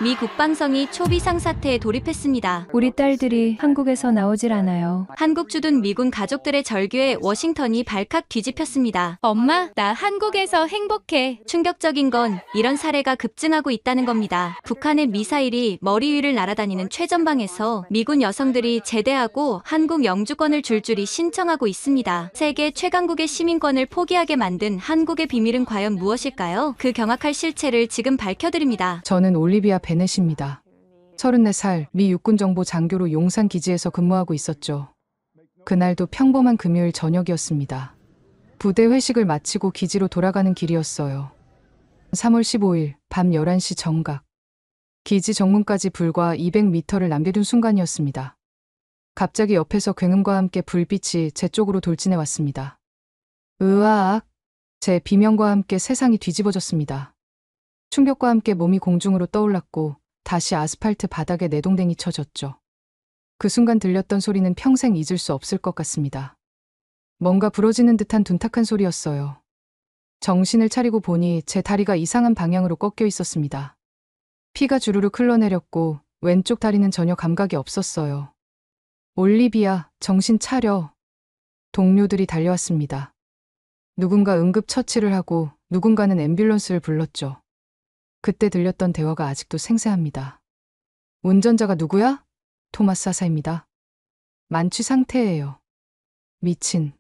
미 국방성이 초비상사태에 돌입했습니다. 우리 딸들이 한국에서 나오질 않아요. 한국 주둔 미군 가족들의 절규에 워싱턴이 발칵 뒤집혔습니다. 엄마, 나 한국에서 행복해. 충격적인 건 이런 사례가 급증하고 있다는 겁니다. 북한의 미사일이 머리 위를 날아다니는 최전방에서 미군 여성들이 제대하고 한국 영주권을 줄줄이 신청하고 있습니다. 세계 최강국의 시민권을 포기하게 만든 한국의 비밀은 과연 무엇일까요? 그 경악할 실체를 지금 밝혀드립니다. 저는 올리비아 베넷입니다. 34살 미 육군정보 장교로 용산 기지에서 근무하고 있었죠. 그날도 평범한 금요일 저녁이었습니다. 부대 회식을 마치고 기지로 돌아가는 길이었어요. 3월 15일 밤 11시 정각. 기지 정문까지 불과 200m를 남겨둔 순간이었습니다. 갑자기 옆에서 굉음과 함께 불빛이 제 쪽으로 돌진해 왔습니다. 으아악! 제 비명과 함께 세상이 뒤집어졌습니다. 충격과 함께 몸이 공중으로 떠올랐고 다시 아스팔트 바닥에 내동댕이 쳐졌죠. 그 순간 들렸던 소리는 평생 잊을 수 없을 것 같습니다. 뭔가 부러지는 듯한 둔탁한 소리였어요. 정신을 차리고 보니 제 다리가 이상한 방향으로 꺾여 있었습니다. 피가 주르륵 흘러내렸고 왼쪽 다리는 전혀 감각이 없었어요. 올리비아, 정신 차려. 동료들이 달려왔습니다. 누군가 응급처치를 하고 누군가는 앰뷸런스를 불렀죠. 그때 들렸던 대화가 아직도 생생합니다. 운전자가 누구야? 토마스 하사입니다. 만취 상태예요. 미친.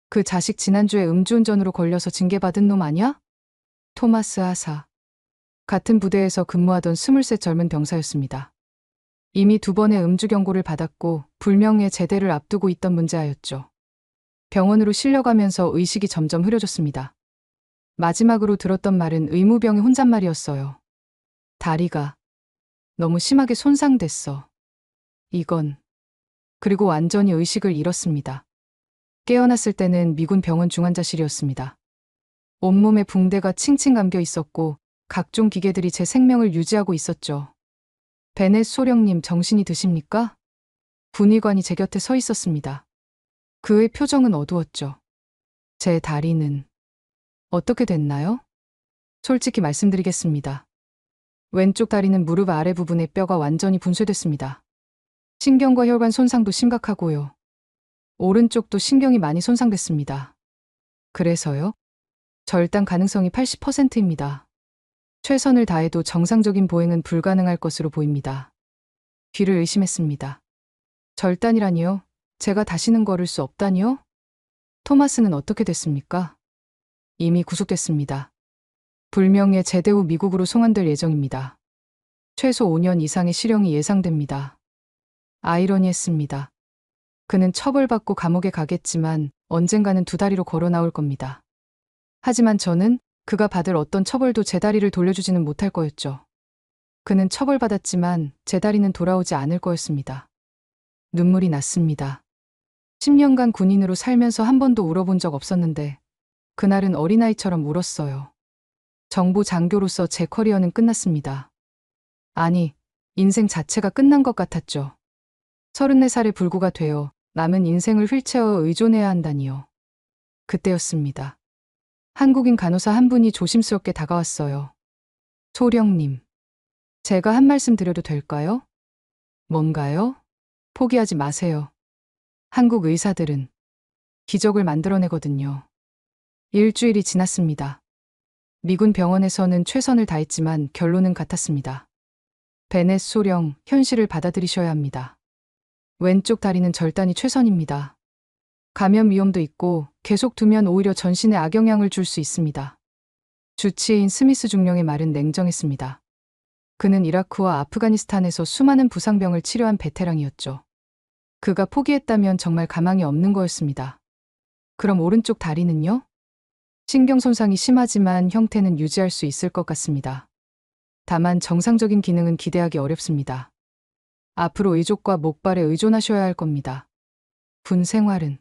그 자식 지난주에 음주운전으로 걸려서 징계받은 놈 아니야? 토마스 하사. 같은 부대에서 근무하던 23 젊은 병사였습니다. 이미 2번의 음주 경고를 받았고 불명예 제대를 앞두고 있던 문제아였죠. 병원으로 실려가면서 의식이 점점 흐려졌습니다. 마지막으로 들었던 말은 의무병의 혼잣말이었어요. 다리가 너무 심하게 손상됐어. 이건. 그리고 완전히 의식을 잃었습니다. 깨어났을 때는 미군 병원 중환자실이었습니다. 온몸에 붕대가 칭칭 감겨 있었고 각종 기계들이 제 생명을 유지하고 있었죠. 베넷 소령님 정신이 드십니까? 군의관이 제 곁에 서 있었습니다. 그의 표정은 어두웠죠. 제 다리는 어떻게 됐나요? 솔직히 말씀드리겠습니다. 왼쪽 다리는 무릎 아래 부분의 뼈가 완전히 분쇄됐습니다. 신경과 혈관 손상도 심각하고요. 오른쪽도 신경이 많이 손상됐습니다. 그래서요? 절단 가능성이 80%입니다. 최선을 다해도 정상적인 보행은 불가능할 것으로 보입니다. 귀를 의심했습니다. 절단이라니요? 제가 다시는 걸을 수 없다니요? 토마스는 어떻게 됐습니까? 이미 구속됐습니다. 불명예 제대 후 미국으로 송환될 예정입니다. 최소 5년 이상의 실형이 예상됩니다. 아이러니했습니다. 그는 처벌받고 감옥에 가겠지만 언젠가는 2다리로 걸어 나올 겁니다. 하지만 저는 그가 받을 어떤 처벌도 제 다리를 돌려주지는 못할 거였죠. 그는 처벌받았지만 제 다리는 돌아오지 않을 거였습니다. 눈물이 났습니다. 10년간 군인으로 살면서 한 번도 울어본 적 없었는데 그날은 어린아이처럼 울었어요. 정보 장교로서 제 커리어는 끝났습니다. 아니, 인생 자체가 끝난 것 같았죠. 34살의 불구가 되어 남은 인생을 휠체어에 의존해야 한다니요. 그때였습니다. 한국인 간호사 한 분이 조심스럽게 다가왔어요. 소령님, 제가 한 말씀 드려도 될까요? 뭔가요? 포기하지 마세요. 한국 의사들은 기적을 만들어내거든요. 일주일이 지났습니다. 미군 병원에서는 최선을 다했지만 결론은 같았습니다. 베넷 소령, 현실을 받아들이셔야 합니다. 왼쪽 다리는 절단이 최선입니다. 감염 위험도 있고 계속 두면 오히려 전신에 악영향을 줄 수 있습니다. 주치의인 스미스 중령의 말은 냉정했습니다. 그는 이라크와 아프가니스탄에서 수많은 부상병을 치료한 베테랑이었죠. 그가 포기했다면 정말 가망이 없는 거였습니다. 그럼 오른쪽 다리는요? 신경 손상이 심하지만 형태는 유지할 수 있을 것 같습니다. 다만 정상적인 기능은 기대하기 어렵습니다. 앞으로 의족과 목발에 의존하셔야 할 겁니다. 군 생활은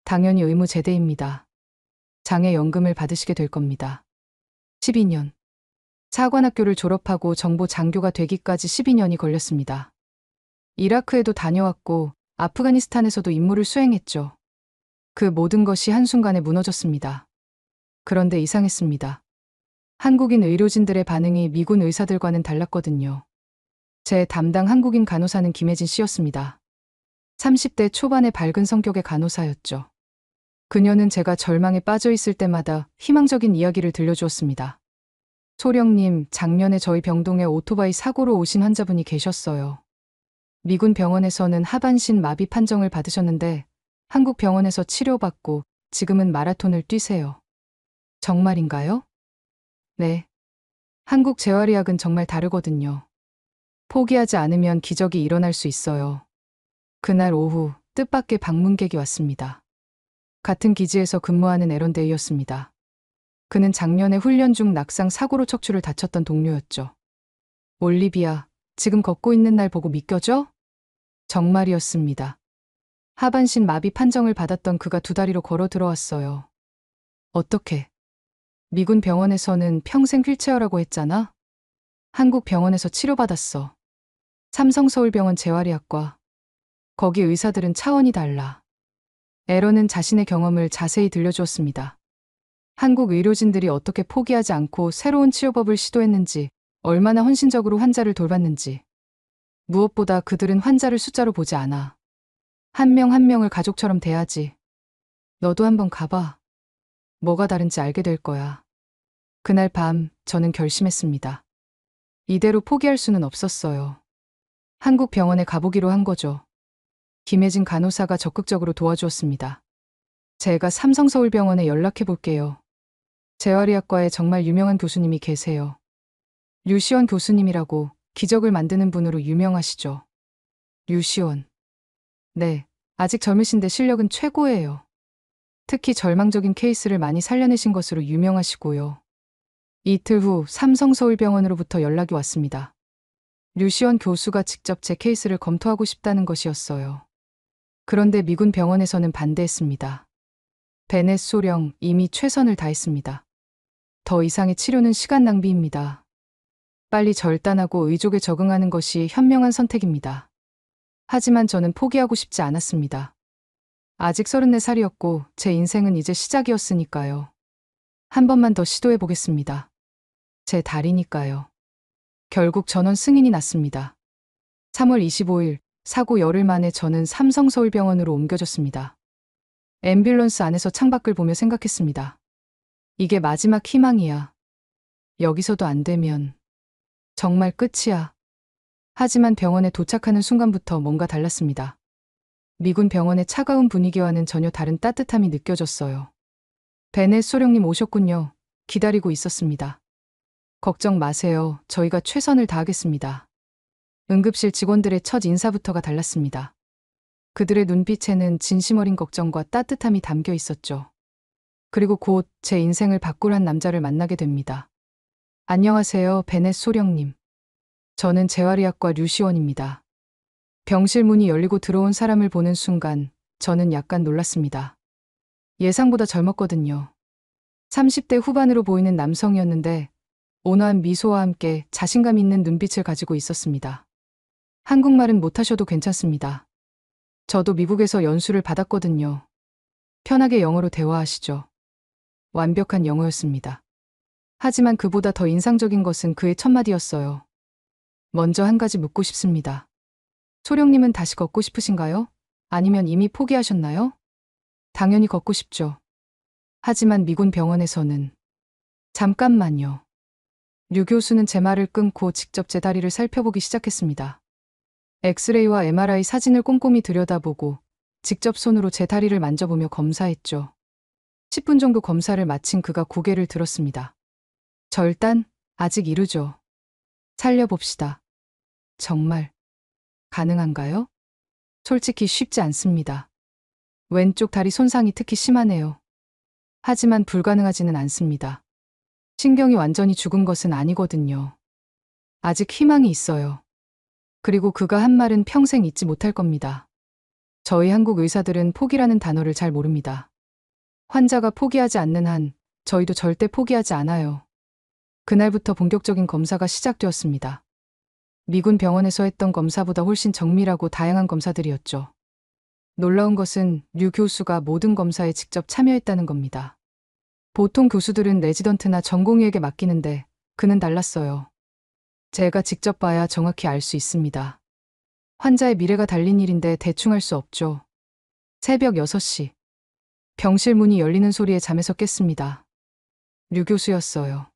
당연히 의무 제대입니다. 장애연금을 받으시게 될 겁니다. 12년. 사관학교를 졸업하고 정보 장교가 되기까지 12년이 걸렸습니다. 이라크에도 다녀왔고 아프가니스탄에서도 임무를 수행했죠. 그 모든 것이 한순간에 무너졌습니다. 그런데 이상했습니다. 한국인 의료진들의 반응이 미군 의사들과는 달랐거든요. 제 담당 한국인 간호사는 김혜진 씨였습니다. 30대 초반의 밝은 성격의 간호사였죠. 그녀는 제가 절망에 빠져 있을 때마다 희망적인 이야기를 들려주었습니다. 소령님, 작년에 저희 병동에 오토바이 사고로 오신 환자분이 계셨어요. 미군 병원에서는 하반신 마비 판정을 받으셨는데 한국 병원에서 치료받고 지금은 마라톤을 뛰세요. 정말인가요? 네. 한국 재활의학은 정말 다르거든요. 포기하지 않으면 기적이 일어날 수 있어요. 그날 오후 뜻밖의 방문객이 왔습니다. 같은 기지에서 근무하는 에런데이였습니다. 그는 작년에 훈련 중 낙상 사고로 척추를 다쳤던 동료였죠. 올리비아, 지금 걷고 있는 날 보고 믿겨져? 정말이었습니다. 하반신 마비 판정을 받았던 그가 2다리로 걸어 들어왔어요. 어떻게? 미군 병원에서는 평생 휠체어라고 했잖아? 한국 병원에서 치료받았어. 삼성서울병원 재활의학과. 거기 의사들은 차원이 달라. 에런은 자신의 경험을 자세히 들려주었습니다. 한국 의료진들이 어떻게 포기하지 않고 새로운 치료법을 시도했는지, 얼마나 헌신적으로 환자를 돌봤는지. 무엇보다 그들은 환자를 숫자로 보지 않아. 한 명 한 명을 가족처럼 대하지. 너도 한번 가봐. 뭐가 다른지 알게 될 거야. 그날 밤 저는 결심했습니다. 이대로 포기할 수는 없었어요. 한국 병원에 가보기로 한 거죠. 김혜진 간호사가 적극적으로 도와주었습니다. 제가 삼성서울병원에 연락해 볼게요. 재활의학과에 정말 유명한 교수님이 계세요. 류시원 교수님이라고 기적을 만드는 분으로 유명하시죠. 류시원. 네, 아직 젊으신데 실력은 최고예요. 특히 절망적인 케이스를 많이 살려내신 것으로 유명하시고요. 이틀 후 삼성서울병원으로부터 연락이 왔습니다. 류시원 교수가 직접 제 케이스를 검토하고 싶다는 것이었어요. 그런데 미군 병원에서는 반대했습니다. 베넷 소령, 이미 최선을 다했습니다. 더 이상의 치료는 시간 낭비입니다. 빨리 절단하고 의족에 적응하는 것이 현명한 선택입니다. 하지만 저는 포기하고 싶지 않았습니다. 아직 34살이었고 제 인생은 이제 시작이었으니까요. 한 번만 더 시도해 보겠습니다. 제 다리니까요. 결국 전원 승인이 났습니다. 3월 25일, 사고 열흘 만에 저는 삼성서울병원으로 옮겨졌습니다. 앰뷸런스 안에서 창밖을 보며 생각했습니다. 이게 마지막 희망이야. 여기서도 안 되면 정말 끝이야. 하지만 병원에 도착하는 순간부터 뭔가 달랐습니다. 미군 병원의 차가운 분위기와는 전혀 다른 따뜻함이 느껴졌어요. 베넷 소령님 오셨군요. 기다리고 있었습니다. 걱정 마세요. 저희가 최선을 다하겠습니다. 응급실 직원들의 첫 인사부터가 달랐습니다. 그들의 눈빛에는 진심 어린 걱정과 따뜻함이 담겨 있었죠. 그리고 곧 제 인생을 바꿀 한 남자를 만나게 됩니다. 안녕하세요, 베넷 소령님. 저는 재활의학과 류시원입니다. 병실 문이 열리고 들어온 사람을 보는 순간 저는 약간 놀랐습니다. 예상보다 젊었거든요. 30대 후반으로 보이는 남성이었는데 온화한 미소와 함께 자신감 있는 눈빛을 가지고 있었습니다. 한국말은 못하셔도 괜찮습니다. 저도 미국에서 연수를 받았거든요. 편하게 영어로 대화하시죠. 완벽한 영어였습니다. 하지만 그보다 더 인상적인 것은 그의 첫 마디였어요. 먼저 한 가지 묻고 싶습니다. 소령님은 다시 걷고 싶으신가요? 아니면 이미 포기하셨나요? 당연히 걷고 싶죠. 하지만 미군 병원에서는 잠깐만요. 류 교수는 제 말을 끊고 직접 제 다리를 살펴보기 시작했습니다. 엑스레이와 MRI 사진을 꼼꼼히 들여다보고 직접 손으로 제 다리를 만져보며 검사했죠. 10분 정도 검사를 마친 그가 고개를 들었습니다. 절단? 아직 이르죠. 살려봅시다. 정말 가능한가요? 솔직히 쉽지 않습니다. 왼쪽 다리 손상이 특히 심하네요. 하지만 불가능하지는 않습니다. 신경이 완전히 죽은 것은 아니거든요. 아직 희망이 있어요. 그리고 그가 한 말은 평생 잊지 못할 겁니다. 저희 한국 의사들은 포기라는 단어를 잘 모릅니다. 환자가 포기하지 않는 한 저희도 절대 포기하지 않아요. 그날부터 본격적인 검사가 시작되었습니다. 미군 병원에서 했던 검사보다 훨씬 정밀하고 다양한 검사들이었죠. 놀라운 것은 류 교수가 모든 검사에 직접 참여했다는 겁니다. 보통 교수들은 레지던트나 전공의에게 맡기는데 그는 달랐어요. 제가 직접 봐야 정확히 알 수 있습니다. 환자의 미래가 달린 일인데 대충 할 수 없죠. 새벽 6시. 병실 문이 열리는 소리에 잠에서 깼습니다. 류 교수였어요.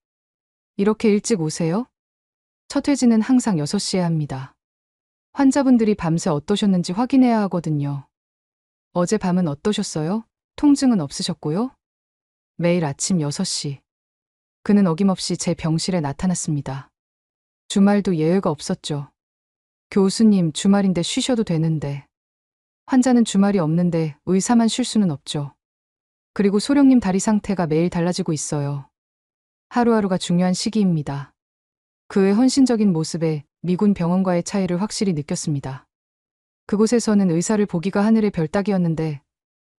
이렇게 일찍 오세요? 첫 회진은 항상 6시에 합니다. 환자분들이 밤새 어떠셨는지 확인해야 하거든요. 어제 밤은 어떠셨어요? 통증은 없으셨고요? 매일 아침 6시. 그는 어김없이 제 병실에 나타났습니다. 주말도 예외가 없었죠. 교수님, 주말인데 쉬셔도 되는데. 환자는 주말이 없는데 의사만 쉴 수는 없죠. 그리고 소령님 다리 상태가 매일 달라지고 있어요. 하루하루가 중요한 시기입니다. 그의 헌신적인 모습에 미군 병원과의 차이를 확실히 느꼈습니다. 그곳에서는 의사를 보기가 하늘의 별 따기였는데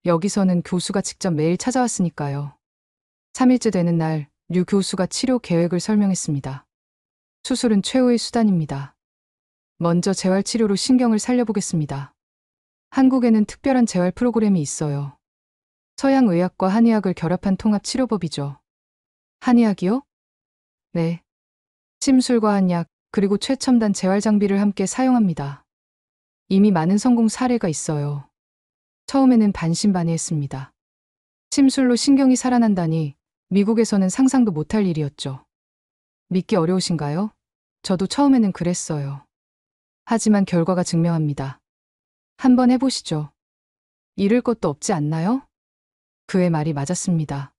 여기서는 교수가 직접 매일 찾아왔으니까요. 3일째 되는 날, 류 교수가 치료 계획을 설명했습니다. 수술은 최후의 수단입니다. 먼저 재활치료로 신경을 살려보겠습니다. 한국에는 특별한 재활 프로그램이 있어요. 서양의학과 한의학을 결합한 통합치료법이죠. 한의학이요? 네. 침술과 한약, 그리고 최첨단 재활 장비를 함께 사용합니다. 이미 많은 성공 사례가 있어요. 처음에는 반신반의했습니다. 침술로 신경이 살아난다니 미국에서는 상상도 못할 일이었죠. 믿기 어려우신가요? 저도 처음에는 그랬어요. 하지만 결과가 증명합니다. 한번 해보시죠. 잃을 것도 없지 않나요? 그의 말이 맞았습니다.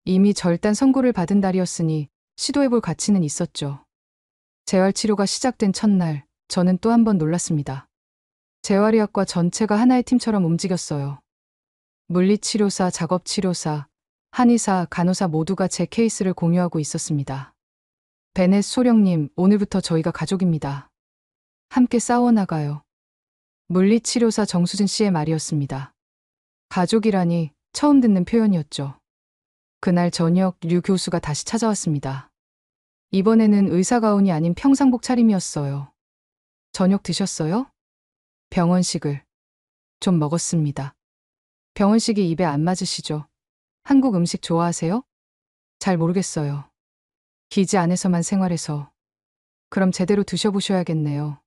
이미 절단 선고를 받은 달이었으니 시도해볼 가치는 있었죠. 재활치료가 시작된 첫날, 저는 또 한 번 놀랐습니다. 재활의학과 전체가 하나의 팀처럼 움직였어요. 물리치료사, 작업치료사, 한의사, 간호사 모두가 제 케이스를 공유하고 있었습니다. 베넷 소령님, 오늘부터 저희가 가족입니다. 함께 싸워나가요. 물리치료사 정수진 씨의 말이었습니다. 가족이라니 처음 듣는 표현이었죠. 그날 저녁 류 교수가 다시 찾아왔습니다. 이번에는 의사가운이 아닌 평상복 차림이었어요. 저녁 드셨어요? 병원식을. 좀 먹었습니다. 병원식이 입에 안 맞으시죠? 한국 음식 좋아하세요? 잘 모르겠어요. 기지 안에서만 생활해서. 그럼 제대로 드셔보셔야겠네요.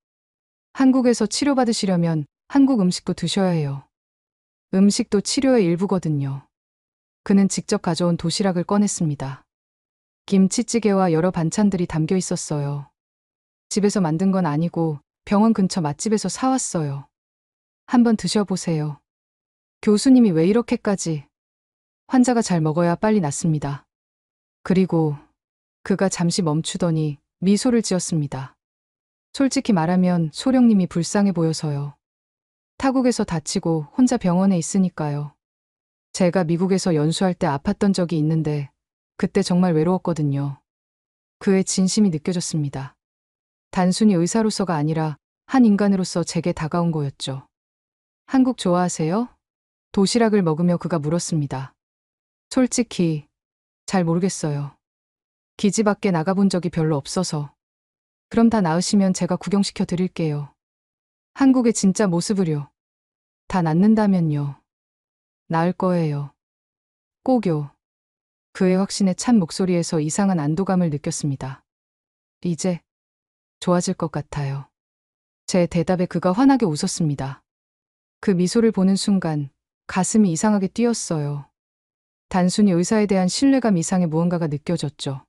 한국에서 치료받으시려면 한국 음식도 드셔야 해요. 음식도 치료의 일부거든요. 그는 직접 가져온 도시락을 꺼냈습니다. 김치찌개와 여러 반찬들이 담겨 있었어요. 집에서 만든 건 아니고 병원 근처 맛집에서 사왔어요. 한번 드셔보세요. 교수님이 왜 이렇게까지? 환자가 잘 먹어야 빨리 낫습니다. 그리고 그가 잠시 멈추더니 미소를 지었습니다. 솔직히 말하면 소령님이 불쌍해 보여서요. 타국에서 다치고 혼자 병원에 있으니까요. 제가 미국에서 연수할 때 아팠던 적이 있는데 그때 정말 외로웠거든요. 그의 진심이 느껴졌습니다. 단순히 의사로서가 아니라 한 인간으로서 제게 다가온 거였죠. 한국 좋아하세요? 도시락을 먹으며 그가 물었습니다. 솔직히 잘 모르겠어요. 기지 밖에 나가본 적이 별로 없어서. 그럼 다 나으시면 제가 구경시켜 드릴게요. 한국의 진짜 모습을요. 다 낫는다면요. 나을 거예요. 꼭요. 그의 확신에 찬 목소리에서 이상한 안도감을 느꼈습니다. 이제 좋아질 것 같아요. 제 대답에 그가 환하게 웃었습니다. 그 미소를 보는 순간 가슴이 이상하게 뛰었어요. 단순히 의사에 대한 신뢰감 이상의 무언가가 느껴졌죠.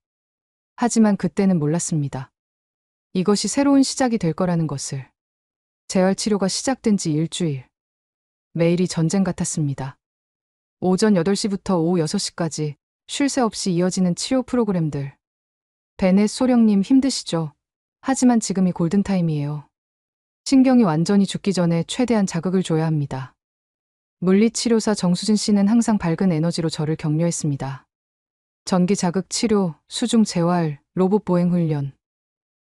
하지만 그때는 몰랐습니다. 이것이 새로운 시작이 될 거라는 것을. 재활치료가 시작된 지 일주일. 매일이 전쟁 같았습니다. 오전 8시부터 오후 6시까지 쉴 새 없이 이어지는 치료 프로그램들. 베넷 소령님 힘드시죠? 하지만 지금이 골든타임이에요. 신경이 완전히 죽기 전에 최대한 자극을 줘야 합니다. 물리치료사 정수진 씨는 항상 밝은 에너지로 저를 격려했습니다. 전기 자극 치료, 수중 재활, 로봇 보행 훈련.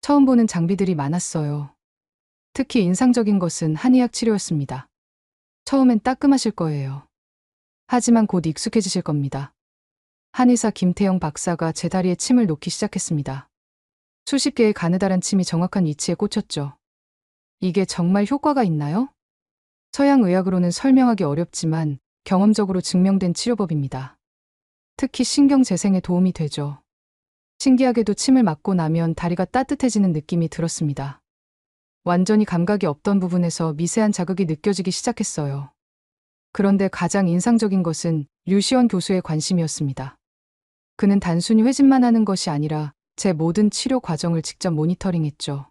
처음 보는 장비들이 많았어요. 특히 인상적인 것은 한의학 치료였습니다. 처음엔 따끔하실 거예요. 하지만 곧 익숙해지실 겁니다. 한의사 김태영 박사가 제 다리에 침을 놓기 시작했습니다. 수십 개의 가느다란 침이 정확한 위치에 꽂혔죠. 이게 정말 효과가 있나요? 서양 의학으로는 설명하기 어렵지만 경험적으로 증명된 치료법입니다. 특히 신경 재생에 도움이 되죠. 신기하게도 침을 맞고 나면 다리가 따뜻해지는 느낌이 들었습니다. 완전히 감각이 없던 부분에서 미세한 자극이 느껴지기 시작했어요. 그런데 가장 인상적인 것은 류시원 교수의 관심이었습니다. 그는 단순히 회진만 하는 것이 아니라 제 모든 치료 과정을 직접 모니터링했죠.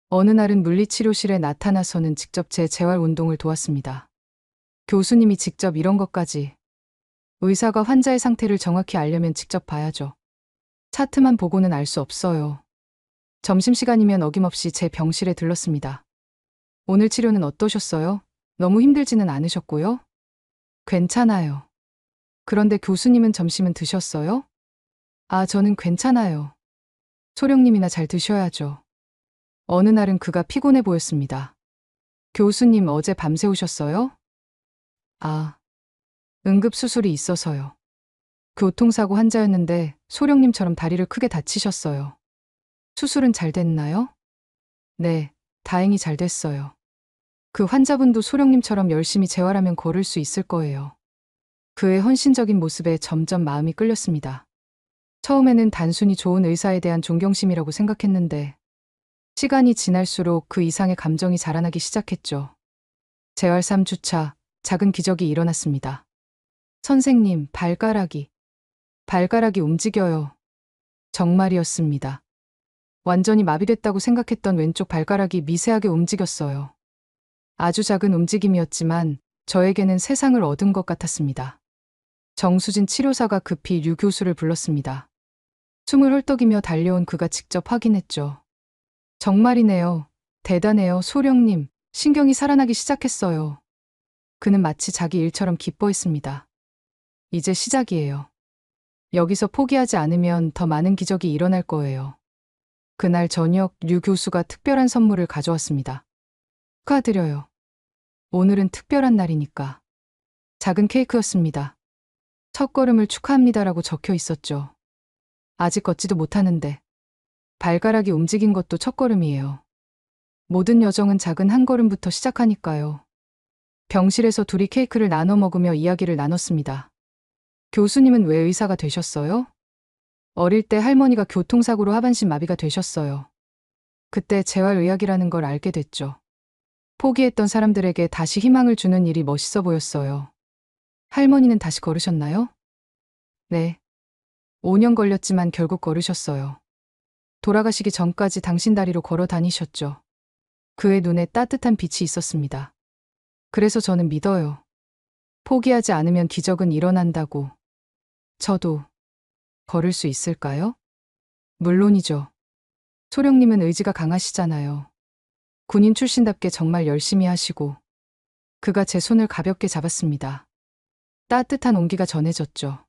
어느 날은 물리치료실에 나타나서는 직접 제 재활 운동을 도왔습니다. 교수님이 직접 이런 것까지. 의사가 환자의 상태를 정확히 알려면 직접 봐야죠. 차트만 보고는 알 수 없어요. 점심시간이면 어김없이 제 병실에 들렀습니다. 오늘 치료는 어떠셨어요? 너무 힘들지는 않으셨고요? 괜찮아요. 그런데 교수님은 점심은 드셨어요? 아, 저는 괜찮아요. 소령님이나 잘 드셔야죠. 어느 날은 그가 피곤해 보였습니다. 교수님 어제 밤새우셨어요? 아, 응급수술이 있어서요. 교통사고 환자였는데 소령님처럼 다리를 크게 다치셨어요. 수술은 잘 됐나요? 네, 다행히 잘 됐어요. 그 환자분도 소령님처럼 열심히 재활하면 걸을 수 있을 거예요. 그의 헌신적인 모습에 점점 마음이 끌렸습니다. 처음에는 단순히 좋은 의사에 대한 존경심이라고 생각했는데 시간이 지날수록 그 이상의 감정이 자라나기 시작했죠. 재활 3주차, 작은 기적이 일어났습니다. 선생님, 발가락이 움직여요. 정말이었습니다. 완전히 마비됐다고 생각했던 왼쪽 발가락이 미세하게 움직였어요. 아주 작은 움직임이었지만 저에게는 세상을 얻은 것 같았습니다. 정수진 치료사가 급히 류 교수를 불렀습니다. 숨을 헐떡이며 달려온 그가 직접 확인했죠. 정말이네요. 대단해요, 소령님. 신경이 살아나기 시작했어요. 그는 마치 자기 일처럼 기뻐했습니다. 이제 시작이에요. 여기서 포기하지 않으면 더 많은 기적이 일어날 거예요. 그날 저녁 류 교수가 특별한 선물을 가져왔습니다. 축하드려요. 오늘은 특별한 날이니까. 작은 케이크였습니다. 첫걸음을 축하합니다라고 적혀 있었죠. 아직 걷지도 못하는데 발가락이 움직인 것도 첫걸음이에요. 모든 여정은 작은 한 걸음부터 시작하니까요. 병실에서 둘이 케이크를 나눠 먹으며 이야기를 나눴습니다. 교수님은 왜 의사가 되셨어요? 어릴 때 할머니가 교통사고로 하반신 마비가 되셨어요. 그때 재활의학이라는 걸 알게 됐죠. 포기했던 사람들에게 다시 희망을 주는 일이 멋있어 보였어요. 할머니는 다시 걸으셨나요? 네. 5년 걸렸지만 결국 걸으셨어요. 돌아가시기 전까지 당신 다리로 걸어 다니셨죠. 그의 눈에 따뜻한 빛이 있었습니다. 그래서 저는 믿어요. 포기하지 않으면 기적은 일어난다고. 저도 걸을 수 있을까요? 물론이죠. 소령님은 의지가 강하시잖아요. 군인 출신답게 정말 열심히 하시고. 그가 제 손을 가볍게 잡았습니다. 따뜻한 온기가 전해졌죠.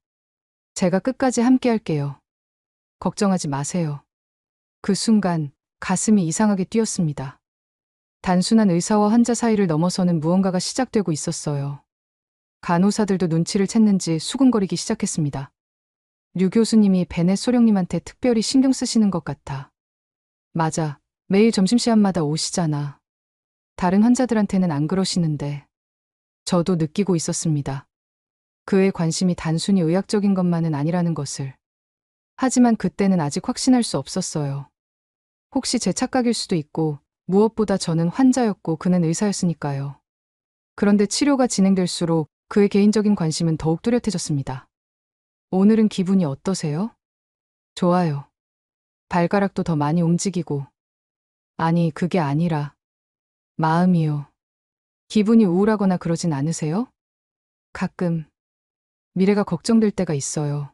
제가 끝까지 함께 할게요. 걱정하지 마세요. 그 순간 가슴이 이상하게 뛰었습니다. 단순한 의사와 환자 사이를 넘어서는 무언가가 시작되고 있었어요. 간호사들도 눈치를 챘는지 수근거리기 시작했습니다. 류 교수님이 베넷 소령님한테 특별히 신경 쓰시는 것 같아. 맞아. 매일 점심시간마다 오시잖아. 다른 환자들한테는 안 그러시는데. 저도 느끼고 있었습니다. 그의 관심이 단순히 의학적인 것만은 아니라는 것을. 하지만 그때는 아직 확신할 수 없었어요. 혹시 제 착각일 수도 있고 무엇보다 저는 환자였고 그는 의사였으니까요. 그런데 치료가 진행될수록 그의 개인적인 관심은 더욱 뚜렷해졌습니다. 오늘은 기분이 어떠세요? 좋아요. 발가락도 더 많이 움직이고. 아니, 그게 아니라 마음이요. 기분이 우울하거나 그러진 않으세요? 가끔 미래가 걱정될 때가 있어요.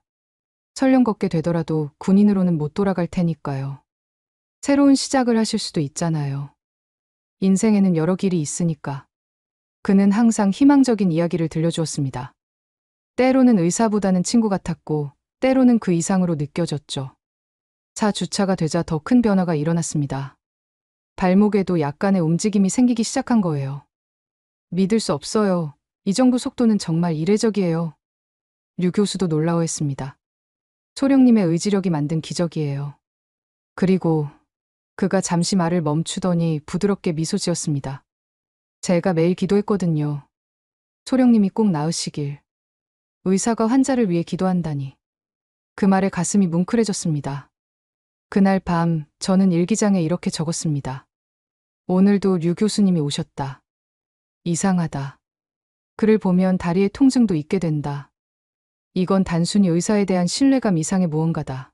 설령 걷게 되더라도 군인으로는 못 돌아갈 테니까요. 새로운 시작을 하실 수도 있잖아요. 인생에는 여러 길이 있으니까. 그는 항상 희망적인 이야기를 들려주었습니다. 때로는 의사보다는 친구 같았고, 때로는 그 이상으로 느껴졌죠. 차 주차가 되자 더 큰 변화가 일어났습니다. 발목에도 약간의 움직임이 생기기 시작한 거예요. 믿을 수 없어요. 이 정도 속도는 정말 이례적이에요. 류 교수도 놀라워했습니다. 소령님의 의지력이 만든 기적이에요. 그리고 그가 잠시 말을 멈추더니 부드럽게 미소 지었습니다. 제가 매일 기도했거든요. 소령님이 꼭 나으시길. 의사가 환자를 위해 기도한다니. 그 말에 가슴이 뭉클해졌습니다. 그날 밤 저는 일기장에 이렇게 적었습니다. 오늘도 류 교수님이 오셨다. 이상하다. 그를 보면 다리에 통증도 있게 된다. 이건 단순히 의사에 대한 신뢰감 이상의 무언가다.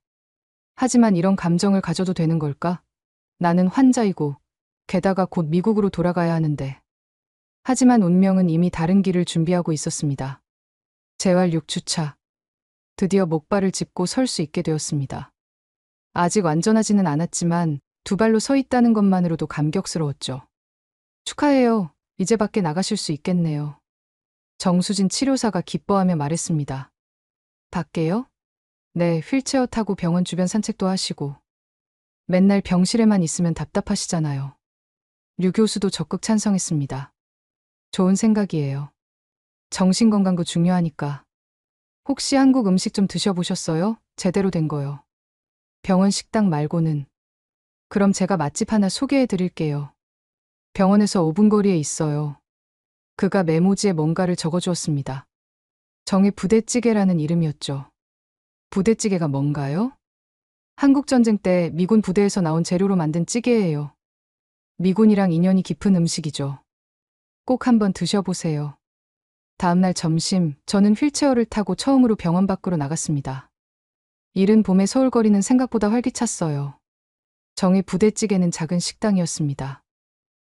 하지만 이런 감정을 가져도 되는 걸까? 나는 환자이고, 게다가 곧 미국으로 돌아가야 하는데. 하지만 운명은 이미 다른 길을 준비하고 있었습니다. 재활 6주차. 드디어 목발을 짚고 설 수 있게 되었습니다. 아직 완전하지는 않았지만 두 발로 서 있다는 것만으로도 감격스러웠죠. 축하해요. 이제 밖에 나가실 수 있겠네요. 정수진 치료사가 기뻐하며 말했습니다. 밖에요? 네, 휠체어 타고 병원 주변 산책도 하시고. 맨날 병실에만 있으면 답답하시잖아요. 류 교수도 적극 찬성했습니다. 좋은 생각이에요. 정신건강도 중요하니까. 혹시 한국 음식 좀 드셔보셨어요? 제대로 된 거요. 병원 식당 말고는. 그럼 제가 맛집 하나 소개해 드릴게요. 병원에서 5분 거리에 있어요. 그가 메모지에 뭔가를 적어주었습니다. 정의 부대찌개라는 이름이었죠. 부대찌개가 뭔가요? 한국전쟁 때 미군 부대에서 나온 재료로 만든 찌개예요. 미군이랑 인연이 깊은 음식이죠. 꼭 한번 드셔보세요. 다음날 점심, 저는 휠체어를 타고 처음으로 병원 밖으로 나갔습니다. 이른 봄의 서울거리는 생각보다 활기찼어요. 정의 부대찌개는 작은 식당이었습니다.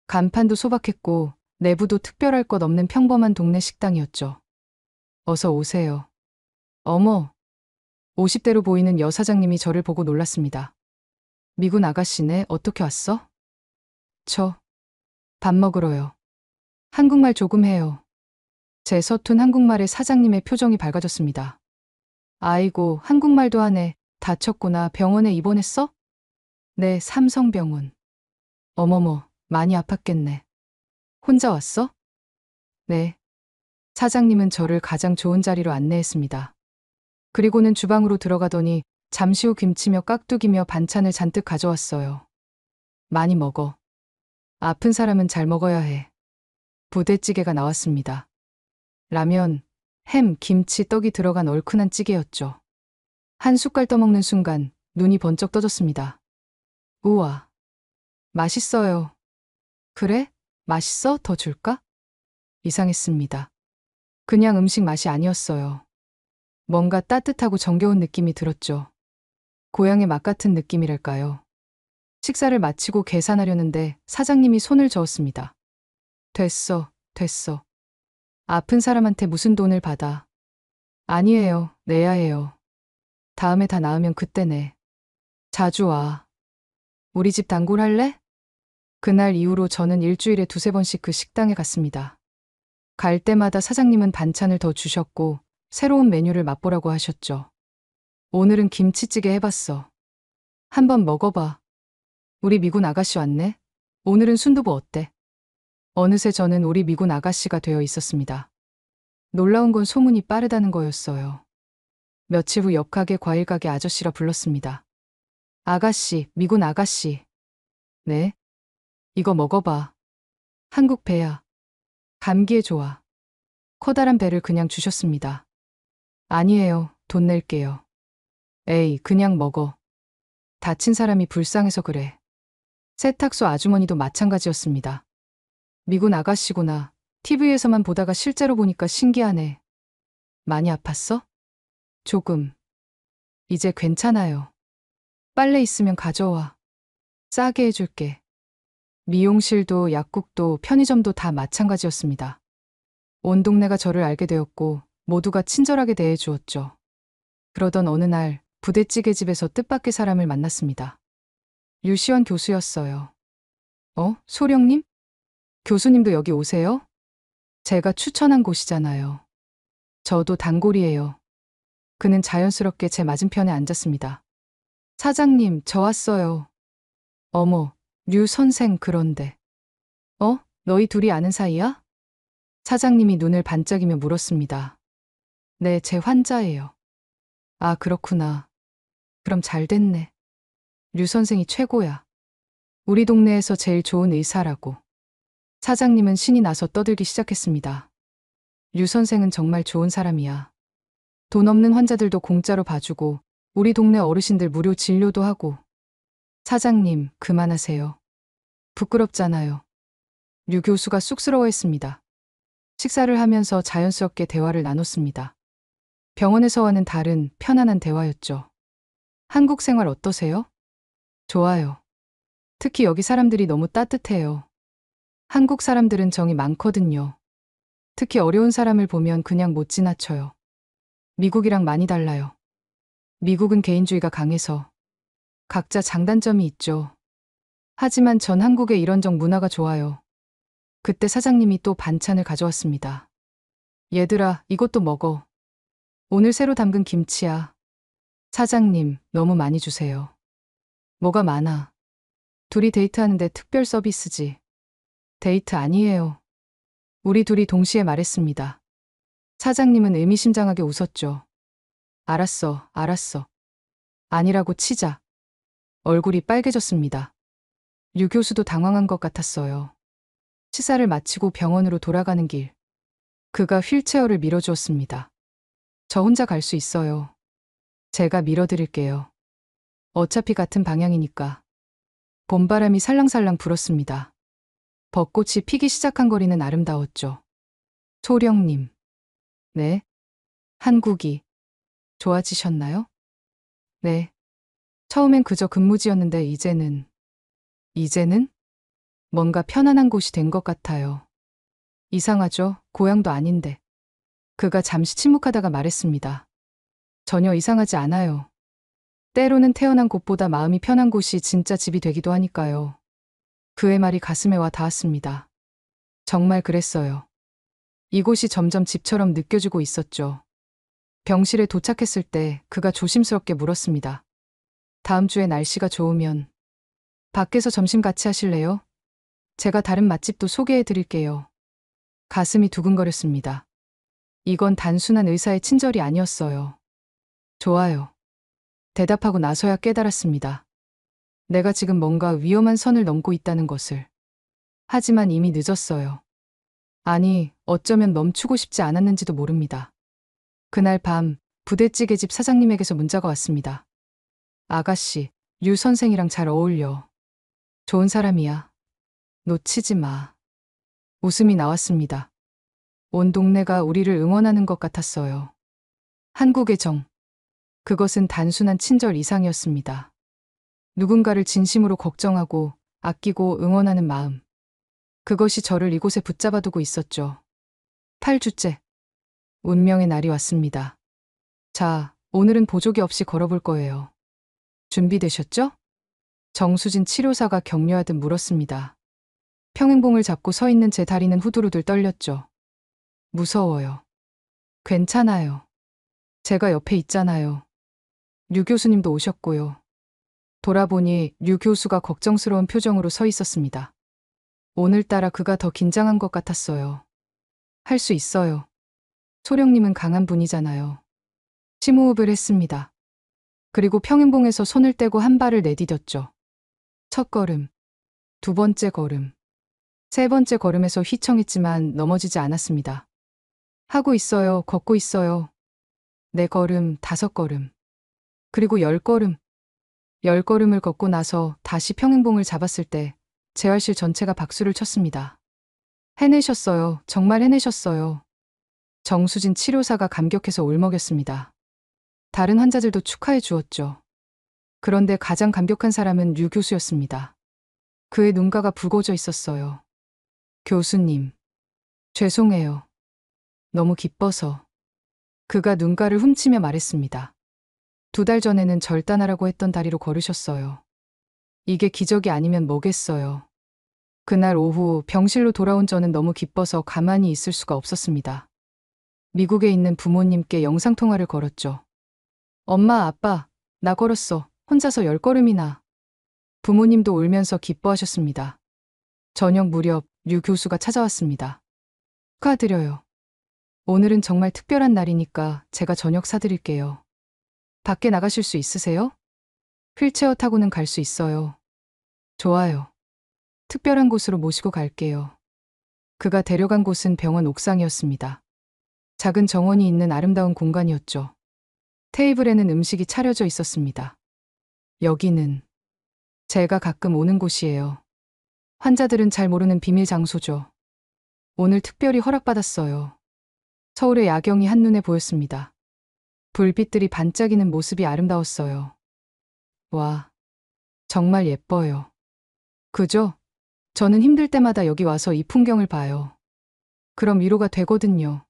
간판도 소박했고 내부도 특별할 것 없는 평범한 동네 식당이었죠. 어서 오세요. 어머, 50대로 보이는 여사장님이 저를 보고 놀랐습니다. 미군 아가씨네, 어떻게 왔어? 밥 먹으러요. 한국말 조금 해요. 제 서툰 한국말에 사장님의 표정이 밝아졌습니다. 아이고, 한국말도 하네. 다쳤구나. 병원에 입원했어? 네, 삼성병원. 어머머, 많이 아팠겠네. 혼자 왔어? 네. 사장님은 저를 가장 좋은 자리로 안내했습니다. 그리고는 주방으로 들어가더니 잠시 후 김치며 깍두기며 반찬을 잔뜩 가져왔어요. 많이 먹어. 아픈 사람은 잘 먹어야 해. 부대찌개가 나왔습니다. 라면, 햄, 김치, 떡이 들어간 얼큰한 찌개였죠. 한 숟갈 떠먹는 순간 눈이 번쩍 떠졌습니다. 우와, 맛있어요. 그래? 맛있어? 더 줄까? 이상했습니다. 그냥 음식 맛이 아니었어요. 뭔가 따뜻하고 정겨운 느낌이 들었죠. 고향의 맛 같은 느낌이랄까요. 식사를 마치고 계산하려는데 사장님이 손을 저었습니다. 됐어. 아픈 사람한테 무슨 돈을 받아. 아니에요. 내야 해요. 다음에 다 나으면 그때 내. 자주 와. 우리 집 단골 할래? 그날 이후로 저는 일주일에 2~3번씩 그 식당에 갔습니다. 갈 때마다 사장님은 반찬을 더 주셨고 새로운 메뉴를 맛보라고 하셨죠. 오늘은 김치찌개 해봤어. 한번 먹어봐. 우리 미군 아가씨 왔네. 오늘은 순두부 어때? 어느새 저는 우리 미군 아가씨가 되어 있었습니다. 놀라운 건 소문이 빠르다는 거였어요. 며칠 후 옆 가게 과일 가게 아저씨라 불렀습니다. 아가씨, 미군 아가씨. 네? 이거 먹어봐. 한국 배야. 감기에 좋아. 커다란 배를 그냥 주셨습니다. 아니에요. 돈 낼게요. 에이, 그냥 먹어. 다친 사람이 불쌍해서 그래. 세탁소 아주머니도 마찬가지였습니다. 미군 아가씨구나. TV에서만 보다가 실제로 보니까 신기하네. 많이 아팠어? 조금. 이제 괜찮아요. 빨래 있으면 가져와. 싸게 해줄게. 미용실도 약국도 편의점도 다 마찬가지였습니다. 온 동네가 저를 알게 되었고 모두가 친절하게 대해주었죠. 그러던 어느 날 부대찌개 집에서 뜻밖의 사람을 만났습니다. 유시원 교수였어요. 소령님? 교수님도 여기 오세요? 제가 추천한 곳이잖아요. 저도 단골이에요. 그는 자연스럽게 제 맞은편에 앉았습니다. 사장님, 저 왔어요. 어머, 류 선생 그런데. 너희 둘이 아는 사이야? 사장님이 눈을 반짝이며 물었습니다. 네, 제 환자예요. 아, 그렇구나. 그럼 잘 됐네. 류 선생이 최고야. 우리 동네에서 제일 좋은 의사라고. 사장님은 신이 나서 떠들기 시작했습니다. 류 선생은 정말 좋은 사람이야. 돈 없는 환자들도 공짜로 봐주고 우리 동네 어르신들 무료 진료도 하고. 사장님, 그만하세요. 부끄럽잖아요. 류 교수가 쑥스러워했습니다. 식사를 하면서 자연스럽게 대화를 나눴습니다. 병원에서와는 다른 편안한 대화였죠. 한국 생활 어떠세요? 좋아요. 특히 여기 사람들이 너무 따뜻해요. 한국 사람들은 정이 많거든요. 특히 어려운 사람을 보면 그냥 못 지나쳐요. 미국이랑 많이 달라요. 미국은 개인주의가 강해서 각자 장단점이 있죠. 하지만 전 한국의 이런 정 문화가 좋아요. 그때 사장님이 또 반찬을 가져왔습니다. 얘들아, 이것도 먹어. 오늘 새로 담근 김치야. 사장님, 너무 많이 주세요. 뭐가 많아. 둘이 데이트하는데 특별 서비스지. 데이트 아니에요. 우리 둘이 동시에 말했습니다. 사장님은 의미심장하게 웃었죠. 알았어, 알았어. 아니라고 치자. 얼굴이 빨개졌습니다. 류 교수도 당황한 것 같았어요. 치사를 마치고 병원으로 돌아가는 길. 그가 휠체어를 밀어주었습니다. 저 혼자 갈 수 있어요. 제가 밀어드릴게요. 어차피 같은 방향이니까. 봄바람이 살랑살랑 불었습니다. 벚꽃이 피기 시작한 거리는 아름다웠죠. 소령님. 네? 한국이 좋아지셨나요? 네. 처음엔 그저 근무지였는데 이제는 뭔가 편안한 곳이 된 것 같아요. 이상하죠? 고향도 아닌데. 그가 잠시 침묵하다가 말했습니다. 전혀 이상하지 않아요. 때로는 태어난 곳보다 마음이 편한 곳이 진짜 집이 되기도 하니까요. 그의 말이 가슴에 와 닿았습니다. 정말 그랬어요. 이곳이 점점 집처럼 느껴지고 있었죠. 병실에 도착했을 때 그가 조심스럽게 물었습니다. 다음 주에 날씨가 좋으면 밖에서 점심 같이 하실래요? 제가 다른 맛집도 소개해 드릴게요. 가슴이 두근거렸습니다. 이건 단순한 의사의 친절이 아니었어요. 좋아요. 대답하고 나서야 깨달았습니다. 내가 지금 뭔가 위험한 선을 넘고 있다는 것을. 하지만 이미 늦었어요. 아니, 어쩌면 멈추고 싶지 않았는지도 모릅니다. 그날 밤 부대찌개집 사장님에게서 문자가 왔습니다. 아가씨, 류 선생이랑 잘 어울려. 좋은 사람이야. 놓치지 마. 웃음이 나왔습니다. 온 동네가 우리를 응원하는 것 같았어요. 한국의 정. 그것은 단순한 친절 이상이었습니다. 누군가를 진심으로 걱정하고 아끼고 응원하는 마음. 그것이 저를 이곳에 붙잡아두고 있었죠. 8주째. 운명의 날이 왔습니다. 자, 오늘은 보조개 없이 걸어볼 거예요. 준비되셨죠? 정수진 치료사가 격려하듯 물었습니다. 평행봉을 잡고 서 있는 제 다리는 후들후들 떨렸죠. 무서워요. 괜찮아요. 제가 옆에 있잖아요. 류 교수님도 오셨고요. 돌아보니 류 교수가 걱정스러운 표정으로 서 있었습니다. 오늘따라 그가 더 긴장한 것 같았어요. 할 수 있어요. 소령님은 강한 분이잖아요. 심호흡을 했습니다. 그리고 평행봉에서 손을 떼고 한 발을 내디뎠죠. 첫 걸음, 두 번째 걸음, 세 번째 걸음에서 휘청했지만 넘어지지 않았습니다. 하고 있어요. 걷고 있어요. 네 걸음, 다섯 걸음, 그리고 10걸음. 10걸음을 걷고 나서 다시 평행봉을 잡았을 때 재활실 전체가 박수를 쳤습니다. 해내셨어요. 정말 해내셨어요. 정수진 치료사가 감격해서 울먹였습니다. 다른 환자들도 축하해 주었죠. 그런데 가장 감격한 사람은 류 교수였습니다. 그의 눈가가 붉어져 있었어요. 교수님, 죄송해요. 너무 기뻐서. 그가 눈가를 훔치며 말했습니다. 2달 전에는 절단하라고 했던 다리로 걸으셨어요. 이게 기적이 아니면 뭐겠어요. 그날 오후 병실로 돌아온 저는 너무 기뻐서 가만히 있을 수가 없었습니다. 미국에 있는 부모님께 영상통화를 걸었죠. 엄마, 아빠, 나 걸었어. 혼자서 10걸음이나. 부모님도 울면서 기뻐하셨습니다. 저녁 무렵 류 교수가 찾아왔습니다. 축하드려요. 오늘은 정말 특별한 날이니까 제가 저녁 사드릴게요. 밖에 나가실 수 있으세요? 휠체어 타고는 갈 수 있어요. 좋아요. 특별한 곳으로 모시고 갈게요. 그가 데려간 곳은 병원 옥상이었습니다. 작은 정원이 있는 아름다운 공간이었죠. 테이블에는 음식이 차려져 있었습니다. 여기는 제가 가끔 오는 곳이에요. 환자들은 잘 모르는 비밀 장소죠. 오늘 특별히 허락받았어요. 서울의 야경이 한눈에 보였습니다. 불빛들이 반짝이는 모습이 아름다웠어요. 와, 정말 예뻐요. 그죠? 저는 힘들 때마다 여기 와서 이 풍경을 봐요. 그럼 위로가 되거든요.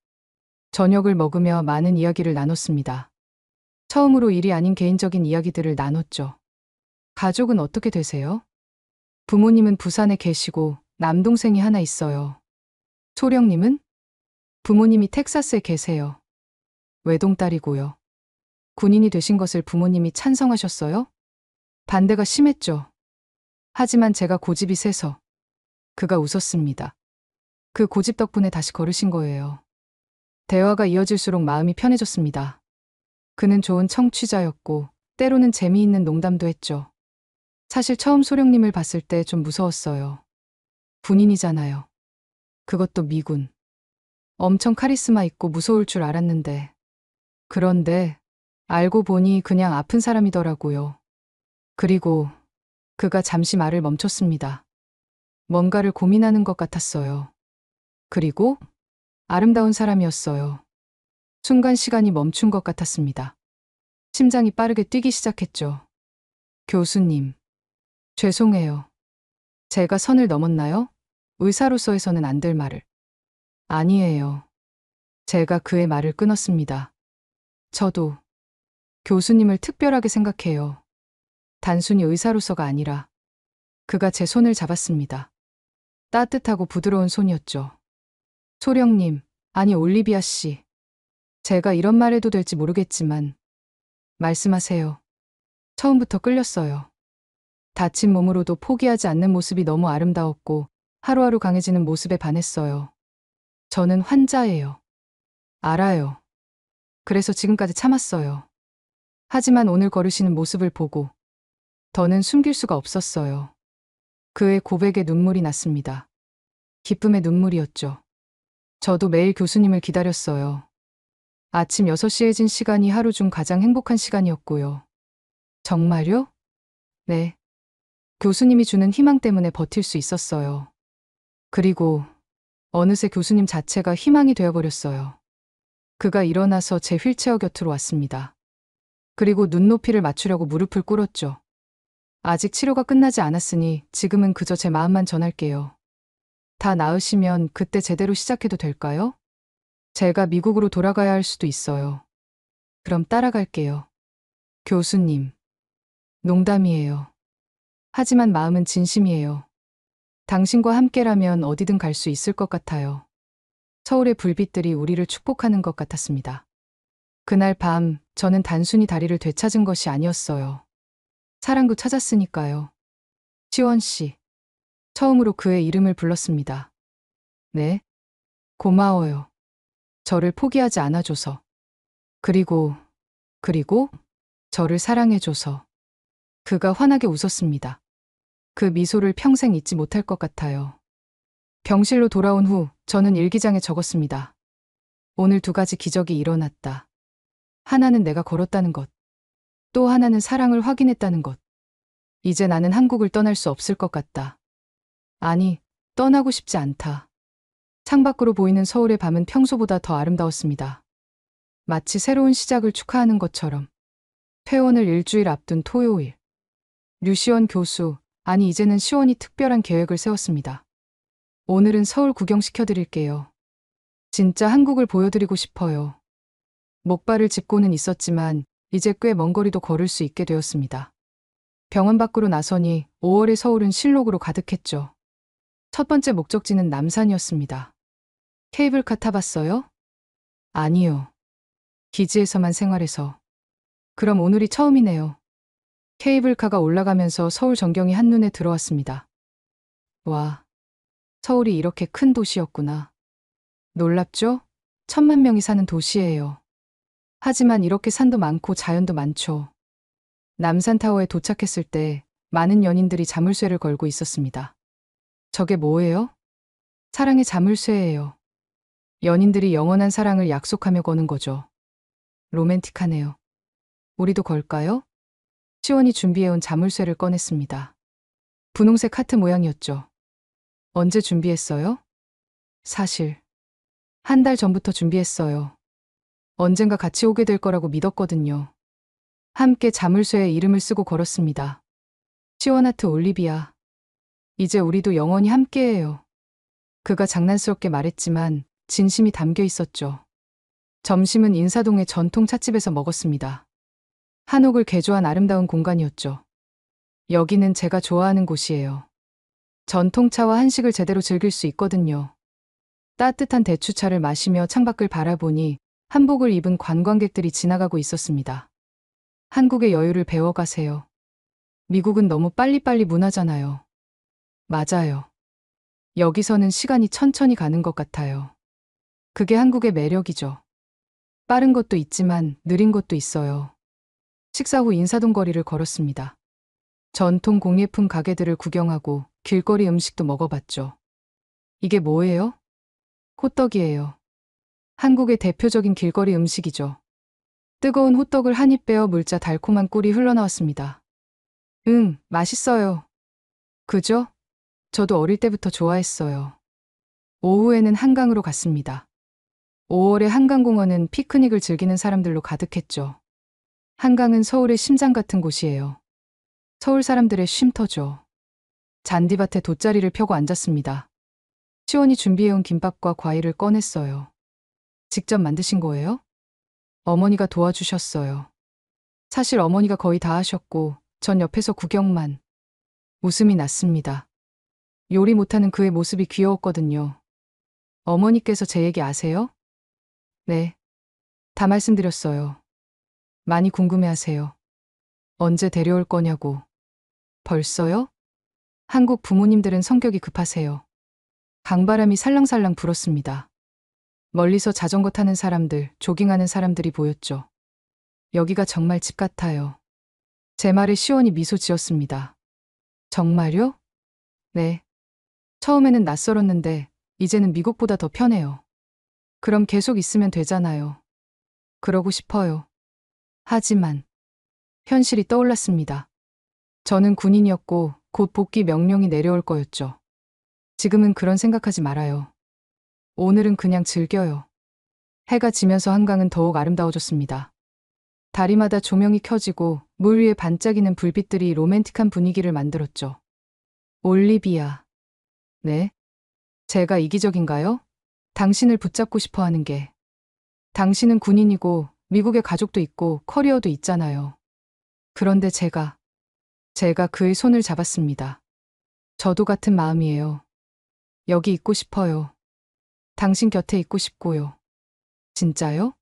저녁을 먹으며 많은 이야기를 나눴습니다. 처음으로 일이 아닌 개인적인 이야기들을 나눴죠. 가족은 어떻게 되세요? 부모님은 부산에 계시고 남동생이 하나 있어요. 소령님은? 부모님이 텍사스에 계세요. 외동딸이고요. 군인이 되신 것을 부모님이 찬성하셨어요? 반대가 심했죠. 하지만 제가 고집이 세서 그가 웃었습니다. 그 고집 덕분에 다시 걸으신 거예요. 대화가 이어질수록 마음이 편해졌습니다. 그는 좋은 청취자였고 때로는 재미있는 농담도 했죠. 사실 처음 소령님을 봤을 때 좀 무서웠어요. 군인이잖아요. 그것도 미군. 엄청 카리스마 있고 무서울 줄 알았는데. 그런데 알고 보니 그냥 아픈 사람이더라고요. 그리고 그가 잠시 말을 멈췄습니다. 뭔가를 고민하는 것 같았어요. 그리고 아름다운 사람이었어요. 순간 시간이 멈춘 것 같았습니다. 심장이 빠르게 뛰기 시작했죠. 교수님, 죄송해요. 제가 선을 넘었나요? 의사로서 해서는 안 될 말을. 아니에요. 제가 그의 말을 끊었습니다. 저도 교수님을 특별하게 생각해요. 단순히 의사로서가 아니라 그가 제 손을 잡았습니다. 따뜻하고 부드러운 손이었죠. 소령님, 아니 올리비아 씨. 제가 이런 말 해도 될지 모르겠지만 말씀하세요. 처음부터 끌렸어요. 다친 몸으로도 포기하지 않는 모습이 너무 아름다웠고 하루하루 강해지는 모습에 반했어요. 저는 환자예요. 알아요. 그래서 지금까지 참았어요. 하지만 오늘 걸으시는 모습을 보고 더는 숨길 수가 없었어요. 그의 고백에 눈물이 났습니다. 기쁨의 눈물이었죠. 저도 매일 교수님을 기다렸어요. 아침 6시에 진 시간이 하루 중 가장 행복한 시간이었고요. 정말요? 네. 교수님이 주는 희망 때문에 버틸 수 있었어요. 그리고 어느새 교수님 자체가 희망이 되어버렸어요. 그가 일어나서 제 휠체어 곁으로 왔습니다. 그리고 눈높이를 맞추려고 무릎을 꿇었죠. 아직 치료가 끝나지 않았으니 지금은 그저 제 마음만 전할게요. 다 나으시면 그때 제대로 시작해도 될까요? 제가 미국으로 돌아가야 할 수도 있어요. 그럼 따라갈게요. 교수님. 농담이에요. 하지만 마음은 진심이에요. 당신과 함께라면 어디든 갈 수 있을 것 같아요. 서울의 불빛들이 우리를 축복하는 것 같았습니다. 그날 밤 저는 단순히 다리를 되찾은 것이 아니었어요. 사랑도 찾았으니까요. 시원 씨. 처음으로 그의 이름을 불렀습니다. 네. 고마워요. 저를 포기하지 않아줘서. 그리고 저를 사랑해줘서. 그가 환하게 웃었습니다. 그 미소를 평생 잊지 못할 것 같아요. 병실로 돌아온 후 저는 일기장에 적었습니다. 오늘 2가지 기적이 일어났다. 하나는 내가 걸었다는 것. 또 하나는 사랑을 확인했다는 것. 이제 나는 한국을 떠날 수 없을 것 같다. 아니, 떠나고 싶지 않다. 창밖으로 보이는 서울의 밤은 평소보다 더 아름다웠습니다. 마치 새로운 시작을 축하하는 것처럼. 퇴원을 일주일 앞둔 토요일. 류시원 교수, 아니 이제는 시원이 특별한 계획을 세웠습니다. 오늘은 서울 구경시켜드릴게요. 진짜 한국을 보여드리고 싶어요. 목발을 짚고는 있었지만 이제 꽤 먼 거리도 걸을 수 있게 되었습니다. 병원 밖으로 나서니 5월의 서울은 실록으로 가득했죠. 첫 번째 목적지는 남산이었습니다. 케이블카 타봤어요? 아니요. 기지에서만 생활해서. 그럼 오늘이 처음이네요. 케이블카가 올라가면서 서울 전경이 한눈에 들어왔습니다. 와, 서울이 이렇게 큰 도시였구나. 놀랍죠? 1,000만 명이 사는 도시예요. 하지만 이렇게 산도 많고 자연도 많죠. 남산타워에 도착했을 때 많은 연인들이 자물쇠를 걸고 있었습니다. 저게 뭐예요? 사랑의 자물쇠예요. 연인들이 영원한 사랑을 약속하며 거는 거죠. 로맨틱하네요. 우리도 걸까요? 시원이 준비해온 자물쇠를 꺼냈습니다. 분홍색 하트 모양이었죠. 언제 준비했어요? 사실 한 달 전부터 준비했어요. 언젠가 같이 오게 될 거라고 믿었거든요. 함께 자물쇠에 이름을 쓰고 걸었습니다. 시원 하트 올리비아. 이제 우리도 영원히 함께해요. 그가 장난스럽게 말했지만 진심이 담겨 있었죠. 점심은 인사동의 전통 찻집에서 먹었습니다. 한옥을 개조한 아름다운 공간이었죠. 여기는 제가 좋아하는 곳이에요. 전통차와 한식을 제대로 즐길 수 있거든요. 따뜻한 대추차를 마시며 창밖을 바라보니 한복을 입은 관광객들이 지나가고 있었습니다. 한국의 여유를 배워가세요. 미국은 너무 빨리빨리 문화잖아요. 맞아요. 여기서는 시간이 천천히 가는 것 같아요. 그게 한국의 매력이죠. 빠른 것도 있지만 느린 것도 있어요. 식사 후 인사동 거리를 걸었습니다. 전통 공예품 가게들을 구경하고 길거리 음식도 먹어봤죠. 이게 뭐예요? 호떡이에요. 한국의 대표적인 길거리 음식이죠. 뜨거운 호떡을 한 입 베어 물자 달콤한 꿀이 흘러나왔습니다. 맛있어요. 그죠? 저도 어릴 때부터 좋아했어요. 오후에는 한강으로 갔습니다. 5월의 한강공원은 피크닉을 즐기는 사람들로 가득했죠. 한강은 서울의 심장 같은 곳이에요. 서울 사람들의 쉼터죠. 잔디밭에 돗자리를 펴고 앉았습니다. 시원이 준비해온 김밥과 과일을 꺼냈어요. 직접 만드신 거예요? 어머니가 도와주셨어요. 사실 어머니가 거의 다 하셨고 전 옆에서 구경만. 웃음이 났습니다. 요리 못하는 그의 모습이 귀여웠거든요. 어머니께서 제 얘기 아세요? 네. 다 말씀드렸어요. 많이 궁금해하세요. 언제 데려올 거냐고. 벌써요? 한국 부모님들은 성격이 급하세요. 강바람이 살랑살랑 불었습니다. 멀리서 자전거 타는 사람들, 조깅하는 사람들이 보였죠. 여기가 정말 집 같아요. 제 말에 시원히 미소 지었습니다. 정말요? 네. 처음에는 낯설었는데 이제는 미국보다 더 편해요. 그럼 계속 있으면 되잖아요. 그러고 싶어요. 하지만 현실이 떠올랐습니다. 저는 군인이었고 곧 복귀 명령이 내려올 거였죠. 지금은 그런 생각하지 말아요. 오늘은 그냥 즐겨요. 해가 지면서 한강은 더욱 아름다워졌습니다. 다리마다 조명이 켜지고 물 위에 반짝이는 불빛들이 로맨틱한 분위기를 만들었죠. 올리비아. 네? 제가 이기적인가요? 당신을 붙잡고 싶어 하는 게. 당신은 군인이고 미국에 가족도 있고 커리어도 있잖아요. 그런데 제가 그의 손을 잡았습니다. 저도 같은 마음이에요. 여기 있고 싶어요. 당신 곁에 있고 싶고요. 진짜요?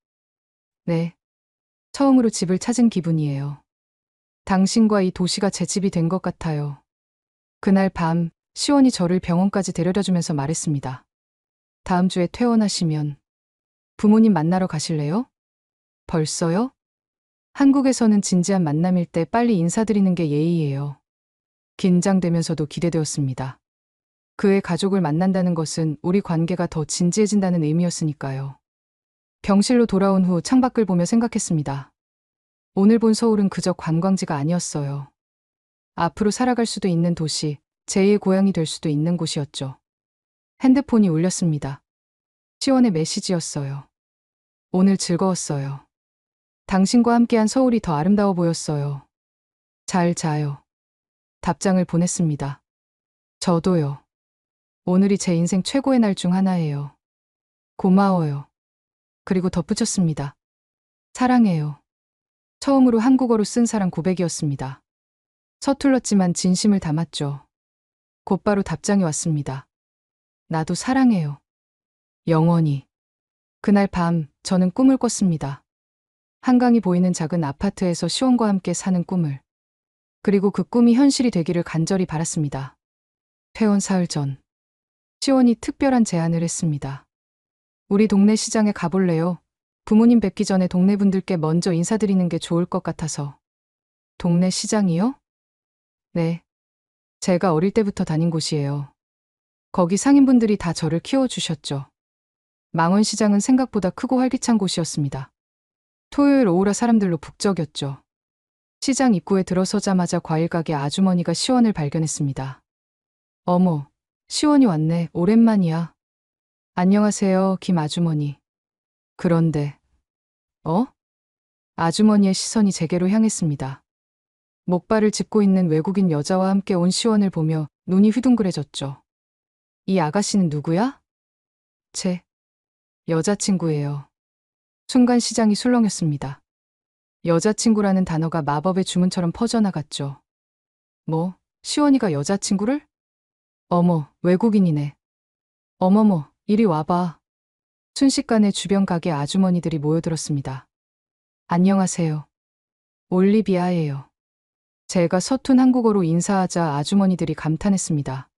네. 처음으로 집을 찾은 기분이에요. 당신과 이 도시가 제 집이 된 것 같아요. 그날 밤 시원이 저를 병원까지 데려다주면서 말했습니다. 다음 주에 퇴원하시면 부모님 만나러 가실래요? 벌써요? 한국에서는 진지한 만남일 때 빨리 인사드리는 게 예의예요. 긴장되면서도 기대되었습니다. 그의 가족을 만난다는 것은 우리 관계가 더 진지해진다는 의미였으니까요. 병실로 돌아온 후 창밖을 보며 생각했습니다. 오늘 본 서울은 그저 관광지가 아니었어요. 앞으로 살아갈 수도 있는 도시, 제2의 고향이 될 수도 있는 곳이었죠. 핸드폰이 울렸습니다. 시원의 메시지였어요. 오늘 즐거웠어요. 당신과 함께한 서울이 더 아름다워 보였어요. 잘 자요. 답장을 보냈습니다. 저도요. 오늘이 제 인생 최고의 날 중 하나예요. 고마워요. 그리고 덧붙였습니다. 사랑해요. 처음으로 한국어로 쓴 사랑 고백이었습니다. 서툴렀지만 진심을 담았죠. 곧바로 답장이 왔습니다. 나도 사랑해요. 영원히. 그날 밤 저는 꿈을 꿨습니다. 한강이 보이는 작은 아파트에서 시원과 함께 사는 꿈을. 그리고 그 꿈이 현실이 되기를 간절히 바랐습니다. 퇴원 사흘 전 시원이 특별한 제안을 했습니다. 우리 동네 시장에 가볼래요? 부모님 뵙기 전에 동네 분들께 먼저 인사드리는 게 좋을 것 같아서. 동네 시장이요? 네. 제가 어릴 때부터 다닌 곳이에요. 거기 상인분들이 다 저를 키워주셨죠. 망원시장은 생각보다 크고 활기찬 곳이었습니다. 토요일 오후라 사람들로 북적였죠. 시장 입구에 들어서자마자 과일 가게 아주머니가 시원을 발견했습니다. 어머, 시원이 왔네. 오랜만이야. 안녕하세요, 김 아주머니. 그런데, 아주머니의 시선이 제게로 향했습니다. 목발을 짚고 있는 외국인 여자와 함께 온 시원을 보며 눈이 휘둥그레졌죠. 이 아가씨는 누구야? 제 여자친구예요. 순간 시장이 술렁였습니다. 여자친구라는 단어가 마법의 주문처럼 퍼져나갔죠. 뭐, 시원이가 여자친구를? 어머, 외국인이네. 어머머, 이리 와봐. 순식간에 주변 가게 아주머니들이 모여들었습니다. 안녕하세요. 올리비아예요. 제가 서툰 한국어로 인사하자 아주머니들이 감탄했습니다.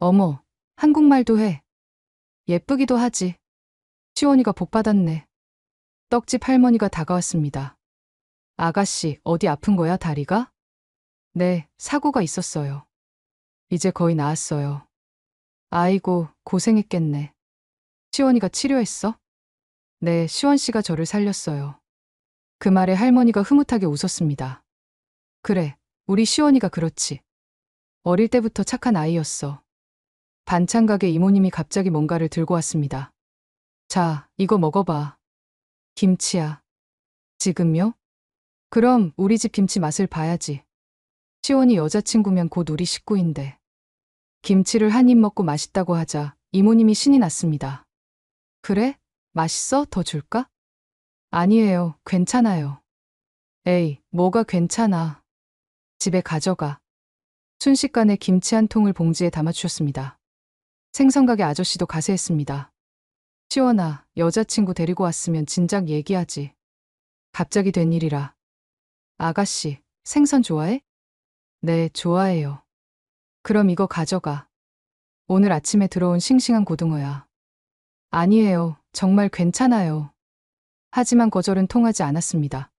어머, 한국말도 해. 예쁘기도 하지. 시원이가 복받았네. 떡집 할머니가 다가왔습니다. 아가씨, 어디 아픈 거야, 다리가? 네, 사고가 있었어요. 이제 거의 나았어요. 아이고, 고생했겠네. 시원이가 치료했어? 네, 시원 씨가 저를 살렸어요. 그 말에 할머니가 흐뭇하게 웃었습니다. 그래, 우리 시원이가 그렇지. 어릴 때부터 착한 아이였어. 반찬 가게 이모님이 갑자기 뭔가를 들고 왔습니다. 자, 이거 먹어봐. 김치야. 지금요? 그럼 우리 집 김치 맛을 봐야지. 시원이 여자친구면 곧 우리 식구인데. 김치를 한 입 먹고 맛있다고 하자 이모님이 신이 났습니다. 그래? 맛있어? 더 줄까? 아니에요. 괜찮아요. 에이, 뭐가 괜찮아. 집에 가져가. 순식간에 김치 한 통을 봉지에 담아주셨습니다. 생선가게 아저씨도 가세했습니다. 시원아, 여자친구 데리고 왔으면 진작 얘기하지. 갑자기 된 일이라. 아가씨, 생선 좋아해? 네, 좋아해요. 그럼 이거 가져가. 오늘 아침에 들어온 싱싱한 고등어야. 아니에요. 정말 괜찮아요. 하지만 거절은 통하지 않았습니다.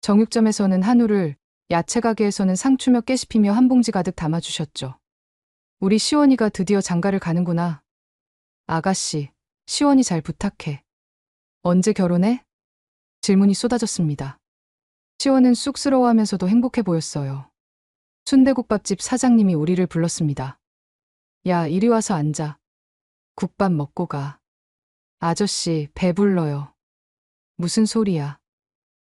정육점에서는 한우를, 야채 가게에서는 상추며 깨씹히며 한 봉지 가득 담아주셨죠. 우리 시원이가 드디어 장가를 가는구나. 아가씨, 시원이 잘 부탁해. 언제 결혼해? 질문이 쏟아졌습니다. 시원은 쑥스러워하면서도 행복해 보였어요. 순대국밥집 사장님이 우리를 불렀습니다. 야, 이리 와서 앉아. 국밥 먹고 가. 아저씨, 배불러요. 무슨 소리야.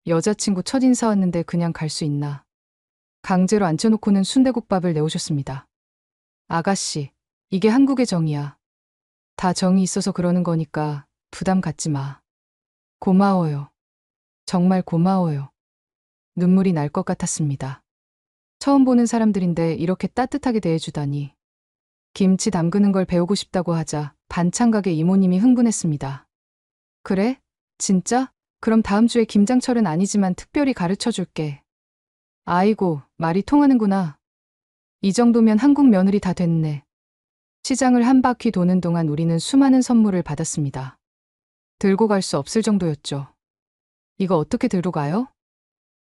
여자친구 첫인사 왔는데 그냥 갈 수 있나. 강제로 앉혀놓고는 순대국밥을 내오셨습니다. 아가씨, 이게 한국의 정이야. 다 정이 있어서 그러는 거니까 부담 갖지 마. 고마워요. 정말 고마워요. 눈물이 날 것 같았습니다. 처음 보는 사람들인데 이렇게 따뜻하게 대해주다니. 김치 담그는 걸 배우고 싶다고 하자 반찬 가게 이모님이 흥분했습니다. 그래? 진짜? 그럼 다음 주에 김장철은 아니지만 특별히 가르쳐 줄게. 아이고, 말이 통하는구나. 이 정도면 한국 며느리 다 됐네. 시장을 한 바퀴 도는 동안 우리는 수많은 선물을 받았습니다. 들고 갈 수 없을 정도였죠. 이거 어떻게 들고 가요?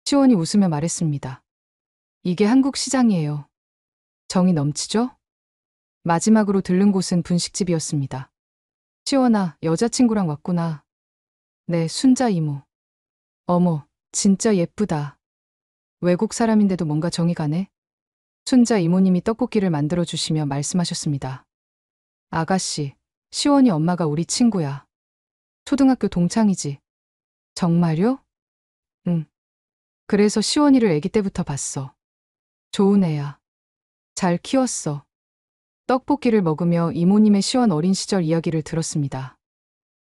시원이 웃으며 말했습니다. 이게 한국 시장이에요. 정이 넘치죠? 마지막으로 들른 곳은 분식집이었습니다. 시원아, 여자친구랑 왔구나. 네, 순자 이모. 어머, 진짜 예쁘다. 외국 사람인데도 뭔가 정이 가네. 순자 이모님이 떡볶이를 만들어 주시며 말씀하셨습니다. 아가씨, 시원이 엄마가 우리 친구야. 초등학교 동창이지. 정말요? 응. 그래서 시원이를 아기 때부터 봤어. 좋은 애야. 잘 키웠어. 떡볶이를 먹으며 이모님의 시원 어린 시절 이야기를 들었습니다.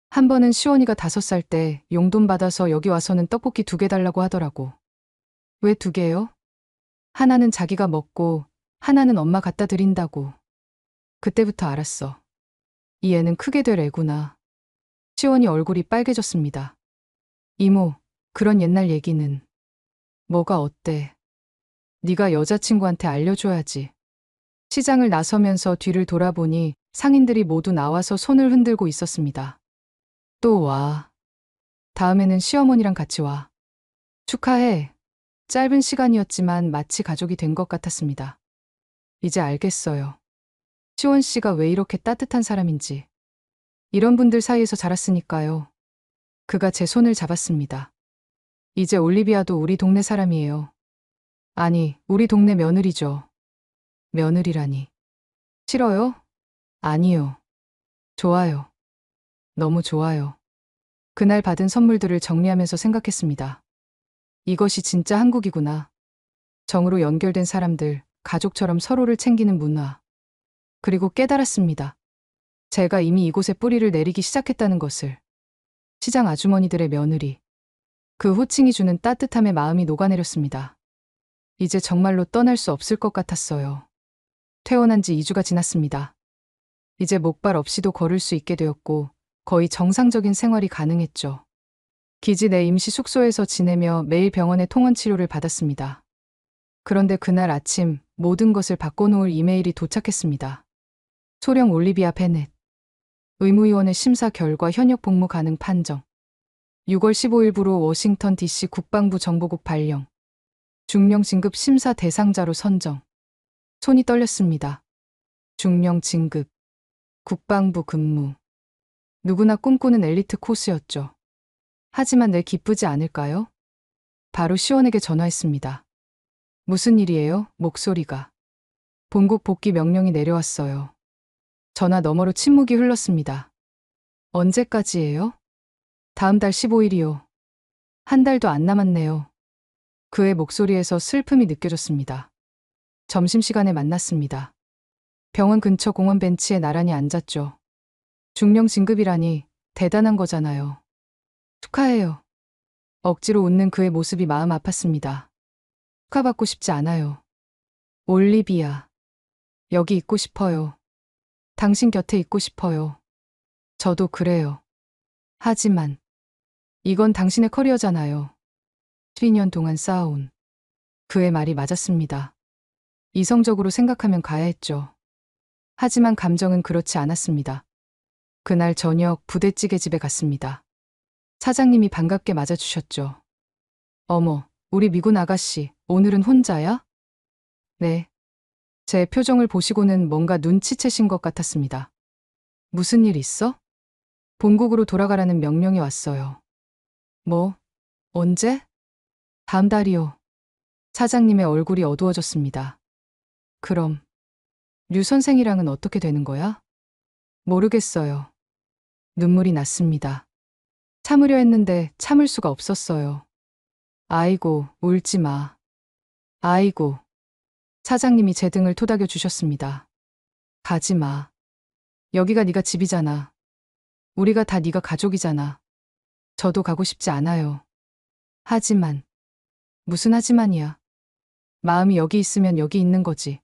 한 번은 시원이가 5살 때 용돈 받아서 여기 와서는 떡볶이 2개 달라고 하더라고. 왜 2개요? 하나는 자기가 먹고 하나는 엄마 갖다 드린다고. 그때부터 알았어. 이 애는 크게 될 애구나. 시원이 얼굴이 빨개졌습니다. 이모, 그런 옛날 얘기는. 뭐가 어때? 네가 여자친구한테 알려줘야지. 시장을 나서면서 뒤를 돌아보니 상인들이 모두 나와서 손을 흔들고 있었습니다. 또 와. 다음에는 시어머니랑 같이 와. 축하해. 짧은 시간이었지만 마치 가족이 된 것 같았습니다. 이제 알겠어요. 시원 씨가 왜 이렇게 따뜻한 사람인지. 이런 분들 사이에서 자랐으니까요. 그가 제 손을 잡았습니다. 이제 올리비아도 우리 동네 사람이에요. 아니, 우리 동네 며느리죠. 며느리라니. 싫어요? 아니요. 좋아요. 너무 좋아요. 그날 받은 선물들을 정리하면서 생각했습니다. 이것이 진짜 한국이구나. 정으로 연결된 사람들, 가족처럼 서로를 챙기는 문화. 그리고 깨달았습니다. 제가 이미 이곳에 뿌리를 내리기 시작했다는 것을. 시장 아주머니들의 며느리. 그 호칭이 주는 따뜻함에 마음이 녹아내렸습니다. 이제 정말로 떠날 수 없을 것 같았어요. 퇴원한 지 2주가 지났습니다. 이제 목발 없이도 걸을 수 있게 되었고 거의 정상적인 생활이 가능했죠. 기지 내 임시 숙소에서 지내며 매일 병원에 통원 치료를 받았습니다. 그런데 그날 아침 모든 것을 바꿔놓을 이메일이 도착했습니다. 소령 올리비아 베넷. 의무위원회 심사 결과 현역 복무 가능 판정. 6월 15일부로 워싱턴 DC 국방부 정보국 발령. 중령 진급 심사 대상자로 선정. 손이 떨렸습니다. 중령 진급. 국방부 근무. 누구나 꿈꾸는 엘리트 코스였죠. 하지만 내 기쁘지 않을까요? 바로 시원에게 전화했습니다. 무슨 일이에요? 목소리가. 본국 복귀 명령이 내려왔어요. 전화 너머로 침묵이 흘렀습니다. 언제까지예요? 다음 달 15일이요. 한 달도 안 남았네요. 그의 목소리에서 슬픔이 느껴졌습니다. 점심시간에 만났습니다. 병원 근처 공원 벤치에 나란히 앉았죠. 중령 진급이라니 대단한 거잖아요. 축하해요. 억지로 웃는 그의 모습이 마음 아팠습니다. 축하받고 싶지 않아요. 올리비아. 여기 있고 싶어요. 당신 곁에 있고 싶어요. 저도 그래요. 하지만 이건 당신의 커리어잖아요. 12년 동안 쌓아온. 그의 말이 맞았습니다. 이성적으로 생각하면 가야 했죠. 하지만 감정은 그렇지 않았습니다. 그날 저녁 부대찌개 집에 갔습니다. 사장님이 반갑게 맞아주셨죠. 어머, 우리 미군 아가씨, 오늘은 혼자야? 네. 제 표정을 보시고는 뭔가 눈치채신 것 같았습니다. 무슨 일 있어? 본국으로 돌아가라는 명령이 왔어요. 뭐? 언제? 다음 달이요. 사장님의 얼굴이 어두워졌습니다. 그럼 류 선생이랑은 어떻게 되는 거야? 모르겠어요. 눈물이 났습니다. 참으려 했는데 참을 수가 없었어요. 아이고, 울지 마. 아이고. 사장님이 제 등을 토닥여 주셨습니다. 가지 마. 여기가 네가 집이잖아. 우리가 다 네가 가족이잖아. 저도 가고 싶지 않아요. 하지만. 무슨 하지만이야. 마음이 여기 있으면 여기 있는 거지.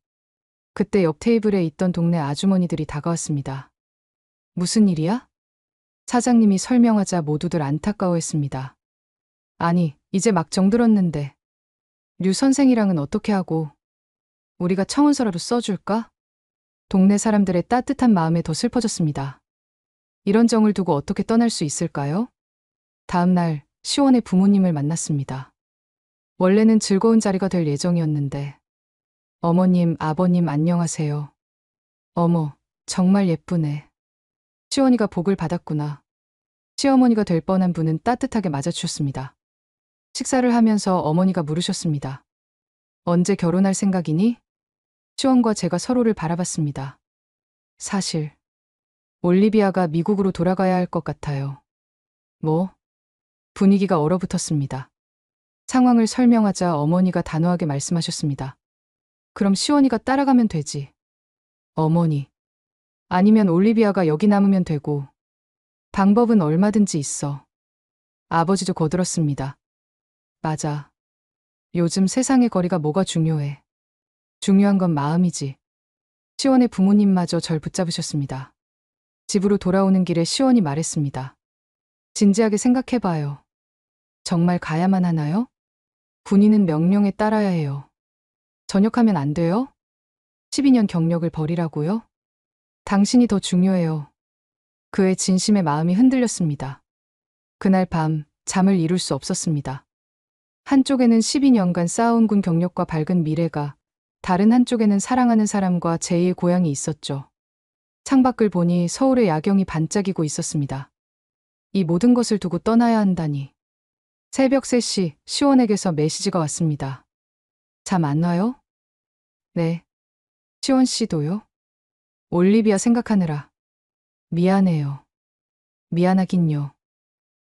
그때 옆 테이블에 있던 동네 아주머니들이 다가왔습니다. 무슨 일이야? 사장님이 설명하자 모두들 안타까워했습니다. 아니, 이제 막 정들었는데. 류 선생이랑은 어떻게 하고. 우리가 청원서라도 써줄까? 동네 사람들의 따뜻한 마음에 더 슬퍼졌습니다. 이런 정을 두고 어떻게 떠날 수 있을까요? 다음 날 시원의 부모님을 만났습니다. 원래는 즐거운 자리가 될 예정이었는데. 어머님, 아버님 안녕하세요. 어머, 정말 예쁘네. 시원이가 복을 받았구나. 시어머니가 될 뻔한 분은 따뜻하게 맞아주셨습니다. 식사를 하면서 어머니가 물으셨습니다. 언제 결혼할 생각이니? 시원과 제가 서로를 바라봤습니다. 사실 올리비아가 미국으로 돌아가야 할 것 같아요. 뭐? 분위기가 얼어붙었습니다. 상황을 설명하자 어머니가 단호하게 말씀하셨습니다. 그럼 시원이가 따라가면 되지. 어머니. 아니면 올리비아가 여기 남으면 되고. 방법은 얼마든지 있어. 아버지도 거들었습니다. 맞아. 요즘 세상의 거리가 뭐가 중요해. 중요한 건 마음이지. 시원의 부모님마저 절 붙잡으셨습니다. 집으로 돌아오는 길에 시원이 말했습니다. 진지하게 생각해봐요. 정말 가야만 하나요? 군인은 명령에 따라야 해요. 전역하면 안 돼요? 12년 경력을 버리라고요? 당신이 더 중요해요. 그의 진심의 마음이 흔들렸습니다. 그날 밤 잠을 이룰 수 없었습니다. 한쪽에는 12년간 쌓아온 군 경력과 밝은 미래가, 다른 한쪽에는 사랑하는 사람과 제2의 고향이 있었죠. 창밖을 보니 서울의 야경이 반짝이고 있었습니다. 이 모든 것을 두고 떠나야 한다니. 새벽 3시 시원에게서 메시지가 왔습니다. 잠 안 와요? 네. 시원 씨도요? 올리비아 생각하느라. 미안해요. 미안하긴요.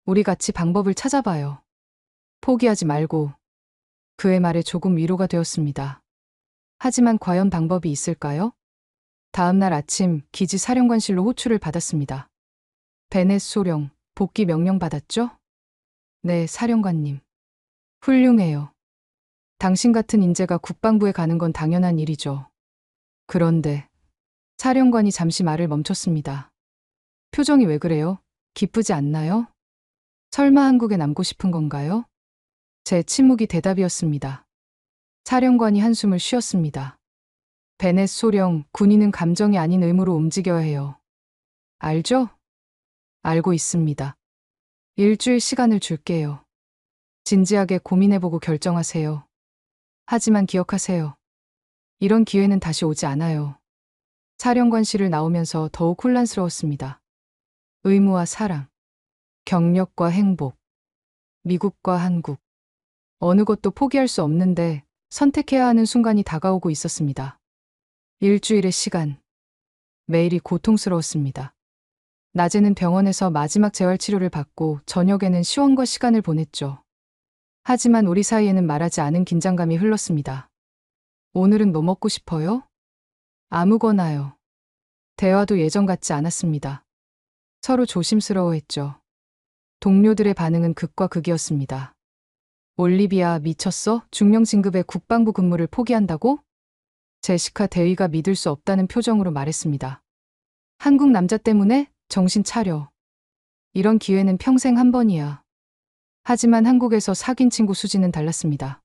우리 같이 방법을 찾아봐요. 포기하지 말고. 그의 말에 조금 위로가 되었습니다. 하지만 과연 방법이 있을까요? 다음 날 아침 기지 사령관실로 호출을 받았습니다. 베넷 소령, 복귀 명령 받았죠? 네, 사령관님. 훌륭해요. 당신 같은 인재가 국방부에 가는 건 당연한 일이죠. 그런데 사령관이 잠시 말을 멈췄습니다. 표정이 왜 그래요? 기쁘지 않나요? 설마 한국에 남고 싶은 건가요? 제 침묵이 대답이었습니다. 사령관이 한숨을 쉬었습니다. 베넷 소령, 군인은 감정이 아닌 의무로 움직여야 해요. 알죠? 알고 있습니다. 일주일 시간을 줄게요. 진지하게 고민해보고 결정하세요. 하지만 기억하세요. 이런 기회는 다시 오지 않아요. 사령관실을 나오면서 더욱 혼란스러웠습니다. 의무와 사랑, 경력과 행복, 미국과 한국. 어느 것도 포기할 수 없는데 선택해야 하는 순간이 다가오고 있었습니다. 일주일의 시간. 매일이 고통스러웠습니다. 낮에는 병원에서 마지막 재활치료를 받고 저녁에는 시원과 시간을 보냈죠. 하지만 우리 사이에는 말하지 않은 긴장감이 흘렀습니다. 오늘은 뭐 먹고 싶어요? 아무거나요. 대화도 예전 같지 않았습니다. 서로 조심스러워했죠. 동료들의 반응은 극과 극이었습니다. 올리비아 미쳤어? 중령 진급의 국방부 근무를 포기한다고? 제시카 대위가 믿을 수 없다는 표정으로 말했습니다. 한국 남자 때문에? 정신 차려. 이런 기회는 평생 한 번이야. 하지만 한국에서 사귄 친구 수지는 달랐습니다.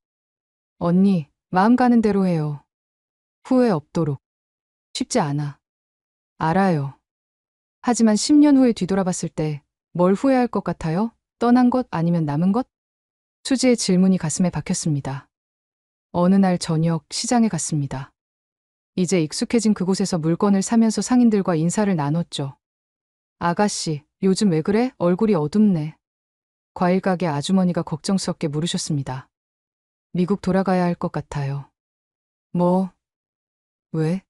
언니, 마음 가는 대로 해요. 후회 없도록. 쉽지 않아. 알아요. 하지만 10년 후에 뒤돌아봤을 때 뭘 후회할 것 같아요? 떠난 것 아니면 남은 것? 수지의 질문이 가슴에 박혔습니다. 어느 날 저녁 시장에 갔습니다. 이제 익숙해진 그곳에서 물건을 사면서 상인들과 인사를 나눴죠. 아가씨, 요즘 왜 그래? 얼굴이 어둡네. 과일 가게 아주머니가 걱정스럽게 물으셨습니다. 미국 돌아가야 할 것 같아요. 뭐? 왜?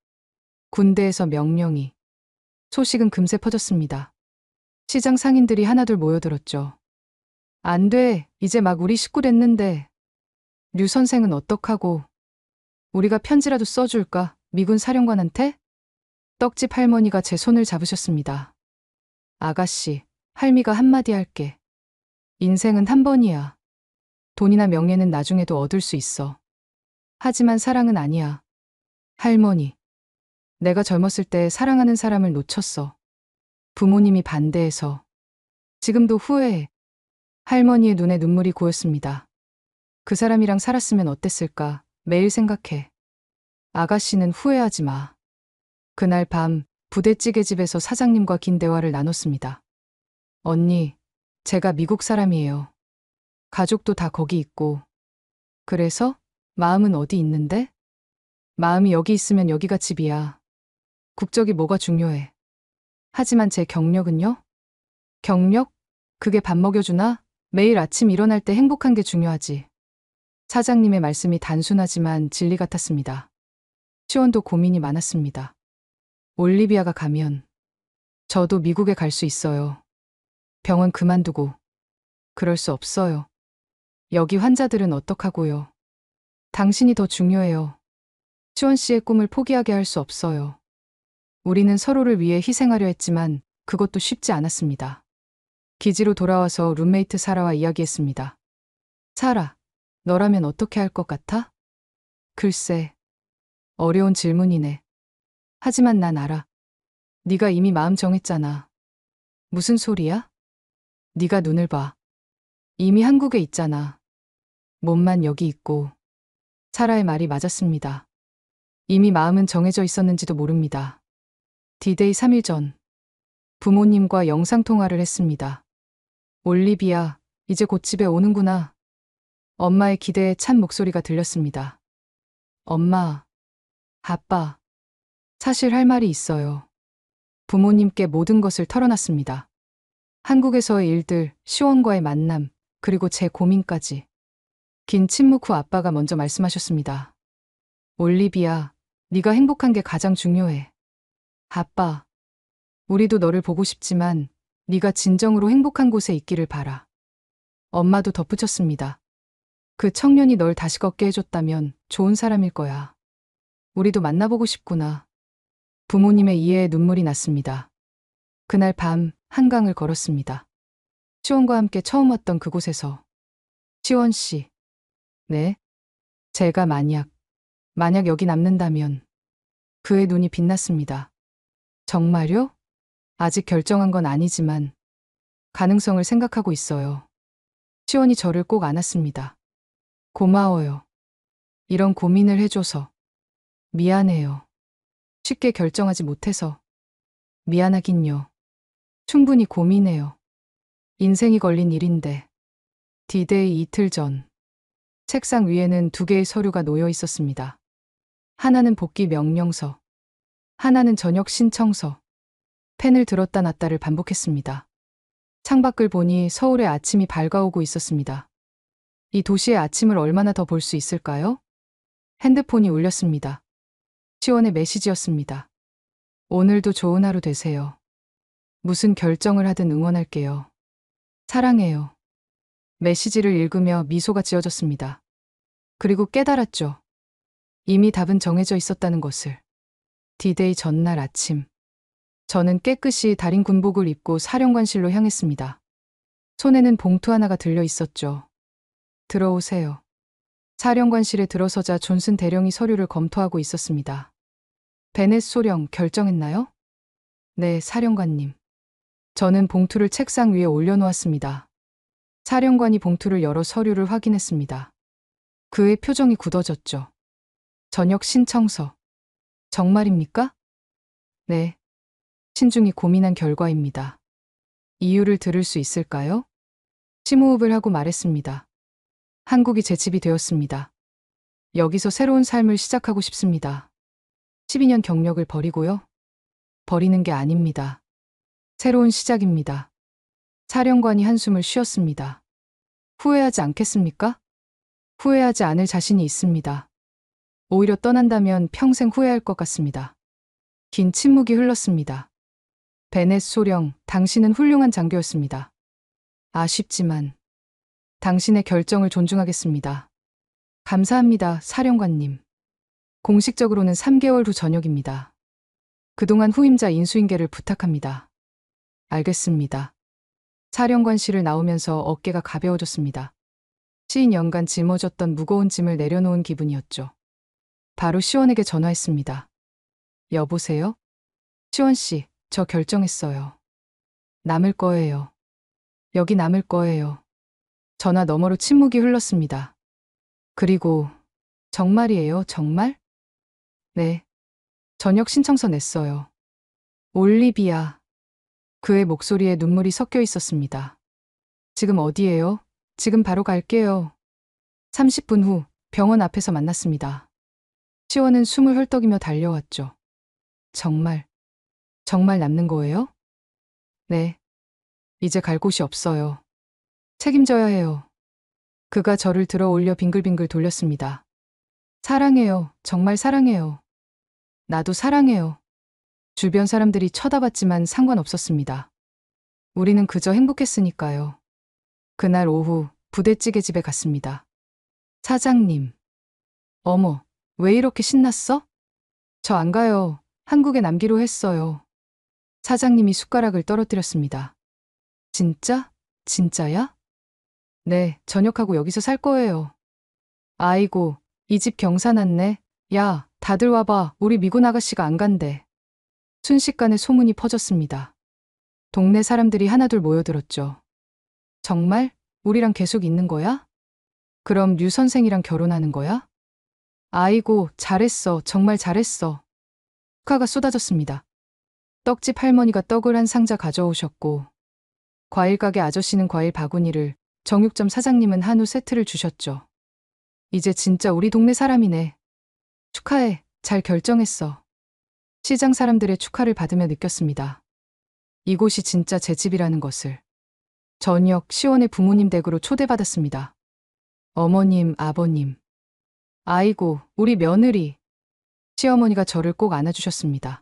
군대에서 명령이. 소식은 금세 퍼졌습니다. 시장 상인들이 하나둘 모여들었죠. 안 돼, 이제 막 우리 식구 됐는데. 류 선생은 어떡하고? 우리가 편지라도 써줄까? 미군 사령관한테? 떡집 할머니가 제 손을 잡으셨습니다. 아가씨, 할미가 한마디 할게. 인생은 한 번이야. 돈이나 명예는 나중에도 얻을 수 있어. 하지만 사랑은 아니야. 할머니, 내가 젊었을 때 사랑하는 사람을 놓쳤어. 부모님이 반대해서. 지금도 후회해. 할머니의 눈에 눈물이 고였습니다. 그 사람이랑 살았으면 어땠을까? 매일 생각해. 아가씨는 후회하지 마. 그날 밤 부대찌개집에서 사장님과 긴 대화를 나눴습니다. 언니, 제가 미국 사람이에요. 가족도 다 거기 있고. 그래서? 마음은 어디 있는데? 마음이 여기 있으면 여기가 집이야. 국적이 뭐가 중요해. 하지만 제 경력은요? 경력? 그게 밥 먹여주나? 매일 아침 일어날 때 행복한 게 중요하지. 사장님의 말씀이 단순하지만 진리 같았습니다. 시원도 고민이 많았습니다. 올리비아가 가면 저도 미국에 갈 수 있어요. 병원 그만두고. 그럴 수 없어요. 여기 환자들은 어떡하고요. 당신이 더 중요해요. 시원 씨의 꿈을 포기하게 할 수 없어요. 우리는 서로를 위해 희생하려 했지만 그것도 쉽지 않았습니다. 기지로 돌아와서 룸메이트 사라와 이야기했습니다. 사라, 너라면 어떻게 할 것 같아? 글쎄, 어려운 질문이네. 하지만 난 알아. 네가 이미 마음 정했잖아. 무슨 소리야? 네가 눈을 봐. 이미 한국에 있잖아. 몸만 여기 있고. 사라의 말이 맞았습니다. 이미 마음은 정해져 있었는지도 모릅니다. D-Day 3일 전 부모님과 영상통화를 했습니다. 올리비아, 이제 곧 집에 오는구나. 엄마의 기대에 찬 목소리가 들렸습니다. 엄마, 아빠, 사실 할 말이 있어요. 부모님께 모든 것을 털어놨습니다. 한국에서의 일들, 시원과의 만남, 그리고 제 고민까지. 긴 침묵 후 아빠가 먼저 말씀하셨습니다. 올리비아, 네가 행복한 게 가장 중요해. 아빠, 우리도 너를 보고 싶지만 네가 진정으로 행복한 곳에 있기를 바라. 엄마도 덧붙였습니다. 그 청년이 널 다시 걷게 해줬다면 좋은 사람일 거야. 우리도 만나보고 싶구나. 부모님의 이해에 눈물이 났습니다. 그날 밤 한강을 걸었습니다. 시원과 함께 처음 왔던 그곳에서. 시원 씨. 네? 제가 만약 여기 남는다면. 그의 눈이 빛났습니다. 정말요? 아직 결정한 건 아니지만 가능성을 생각하고 있어요. 시원이 저를 꼭 안았습니다. 고마워요. 이런 고민을 해줘서. 미안해요. 쉽게 결정하지 못해서. 미안하긴요. 충분히 고민해요. 인생이 걸린 일인데. 디데이 이틀 전. 책상 위에는 2개의 서류가 놓여 있었습니다. 하나는 복귀 명령서. 하나는 전역 신청서. 펜을 들었다 놨다를 반복했습니다. 창밖을 보니 서울의 아침이 밝아오고 있었습니다. 이 도시의 아침을 얼마나 더 볼 수 있을까요? 핸드폰이 울렸습니다. 시원의 메시지였습니다. 오늘도 좋은 하루 되세요. 무슨 결정을 하든 응원할게요. 사랑해요. 메시지를 읽으며 미소가 지어졌습니다. 그리고 깨달았죠. 이미 답은 정해져 있었다는 것을. 디데이 전날 아침. 저는 깨끗이 다린 군복을 입고 사령관실로 향했습니다. 손에는 봉투 하나가 들려 있었죠. 들어오세요. 사령관실에 들어서자 존슨 대령이 서류를 검토하고 있었습니다. 베넷 소령 결정했나요? 네, 사령관님. 저는 봉투를 책상 위에 올려놓았습니다. 사령관이 봉투를 열어 서류를 확인했습니다. 그의 표정이 굳어졌죠. 전역 신청서. 정말입니까? 네. 신중히 고민한 결과입니다. 이유를 들을 수 있을까요? 심호흡을 하고 말했습니다. 한국이 제 집이 되었습니다. 여기서 새로운 삶을 시작하고 싶습니다. 12년 경력을 버리고요. 버리는 게 아닙니다. 새로운 시작입니다. 사령관이 한숨을 쉬었습니다. 후회하지 않겠습니까? 후회하지 않을 자신이 있습니다. 오히려 떠난다면 평생 후회할 것 같습니다. 긴 침묵이 흘렀습니다. 베넷 소령, 당신은 훌륭한 장교였습니다. 아쉽지만 당신의 결정을 존중하겠습니다. 감사합니다, 사령관님. 공식적으로는 3개월 후 저녁입니다. 그동안 후임자 인수인계를 부탁합니다. 알겠습니다. 사령관실을 나오면서 어깨가 가벼워졌습니다. 10년간 짊어졌던 무거운 짐을 내려놓은 기분이었죠. 바로 시원에게 전화했습니다. 여보세요? 시원 씨, 저 결정했어요. 남을 거예요. 여기 남을 거예요. 전화 너머로 침묵이 흘렀습니다. 그리고 정말이에요, 정말? 네. 전역 신청서 냈어요. 올리비아. 그의 목소리에 눈물이 섞여 있었습니다. 지금 어디예요? 지금 바로 갈게요. 30분 후 병원 앞에서 만났습니다. 시원은 숨을 헐떡이며 달려왔죠. 정말 남는 거예요? 네. 이제 갈 곳이 없어요. 책임져야 해요. 그가 저를 들어 올려 빙글빙글 돌렸습니다. 사랑해요. 정말 사랑해요. 나도 사랑해요. 주변 사람들이 쳐다봤지만 상관없었습니다. 우리는 그저 행복했으니까요. 그날 오후 부대찌개 집에 갔습니다. 사장님. 어머, 왜 이렇게 신났어? 저 안 가요. 한국에 남기로 했어요. 사장님이 숟가락을 떨어뜨렸습니다. 진짜? 진짜야? 네, 전역하고 여기서 살 거예요. 아이고, 이 집 경사 났네. 야, 다들 와봐. 우리 미군 아가씨가 안 간대. 순식간에 소문이 퍼졌습니다. 동네 사람들이 하나둘 모여들었죠. 정말? 우리랑 계속 있는 거야? 그럼 류 선생이랑 결혼하는 거야? 아이고, 잘했어. 정말 잘했어. 축하가 쏟아졌습니다. 떡집 할머니가 떡을 한 상자 가져오셨고, 과일 가게 아저씨는 과일 바구니를, 정육점 사장님은 한우 세트를 주셨죠. 이제 진짜 우리 동네 사람이네. 축하해. 잘 결정했어. 시장 사람들의 축하를 받으며 느꼈습니다. 이곳이 진짜 제 집이라는 것을. 저녁 시원의 부모님 댁으로 초대받았습니다. 어머님, 아버님. 아이고, 우리 며느리. 시어머니가 저를 꼭 안아주셨습니다.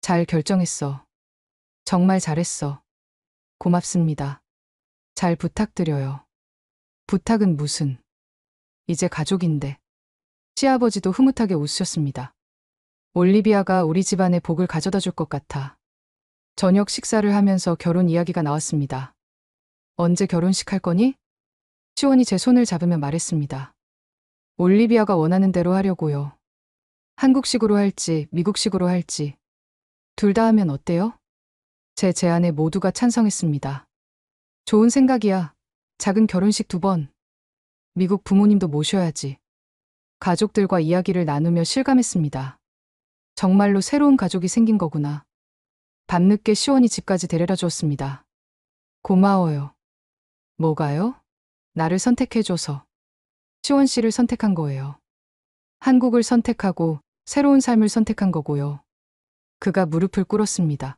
잘 결정했어. 정말 잘했어. 고맙습니다. 잘 부탁드려요. 부탁은 무슨. 이제 가족인데. 시아버지도 흐뭇하게 웃으셨습니다. 올리비아가 우리 집안에 복을 가져다 줄 것 같아. 저녁 식사를 하면서 결혼 이야기가 나왔습니다. 언제 결혼식 할 거니? 시원이 제 손을 잡으며 말했습니다. 올리비아가 원하는 대로 하려고요. 한국식으로 할지 미국식으로 할지 둘 다 하면 어때요? 제 제안에 모두가 찬성했습니다. 좋은 생각이야. 작은 결혼식 2번. 미국 부모님도 모셔야지. 가족들과 이야기를 나누며 실감했습니다. 정말로 새로운 가족이 생긴 거구나. 밤늦게 시원이 집까지 데려다 주었습니다. 고마워요. 뭐가요? 나를 선택해줘서. 시원 씨를 선택한 거예요. 한국을 선택하고 새로운 삶을 선택한 거고요. 그가 무릎을 꿇었습니다.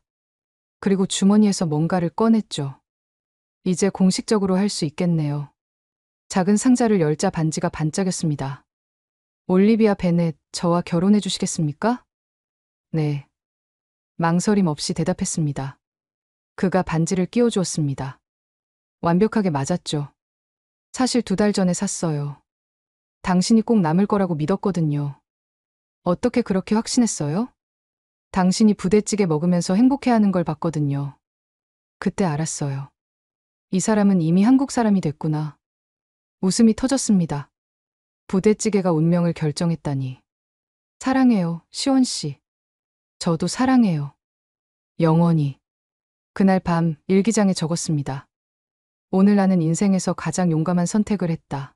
그리고 주머니에서 뭔가를 꺼냈죠. 이제 공식적으로 할 수 있겠네요. 작은 상자를 열자 반지가 반짝였습니다. 올리비아 베넷, 저와 결혼해 주시겠습니까? 네. 망설임 없이 대답했습니다. 그가 반지를 끼워주었습니다. 완벽하게 맞았죠. 사실 2달 전에 샀어요. 당신이 꼭 남을 거라고 믿었거든요. 어떻게 그렇게 확신했어요? 당신이 부대찌개 먹으면서 행복해하는 걸 봤거든요. 그때 알았어요. 이 사람은 이미 한국 사람이 됐구나. 웃음이 터졌습니다. 부대찌개가 운명을 결정했다니. 사랑해요, 시원 씨. 저도 사랑해요. 영원히. 그날 밤 일기장에 적었습니다. 오늘 나는 인생에서 가장 용감한 선택을 했다.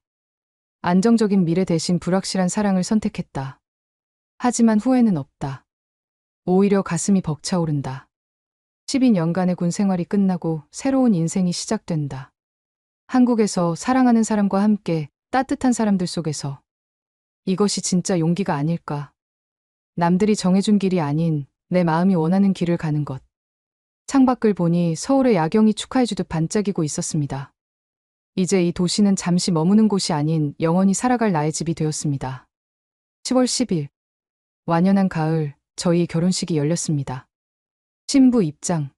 안정적인 미래 대신 불확실한 사랑을 선택했다. 하지만 후회는 없다. 오히려 가슴이 벅차오른다. 12년간의 군 생활이 끝나고 새로운 인생이 시작된다. 한국에서 사랑하는 사람과 함께 따뜻한 사람들 속에서. 이것이 진짜 용기가 아닐까. 남들이 정해준 길이 아닌 내 마음이 원하는 길을 가는 것. 창밖을 보니 서울의 야경이 축하해주듯 반짝이고 있었습니다. 이제 이 도시는 잠시 머무는 곳이 아닌 영원히 살아갈 나의 집이 되었습니다. 10월 10일. 완연한 가을, 저희 결혼식이 열렸습니다. 신부 입장.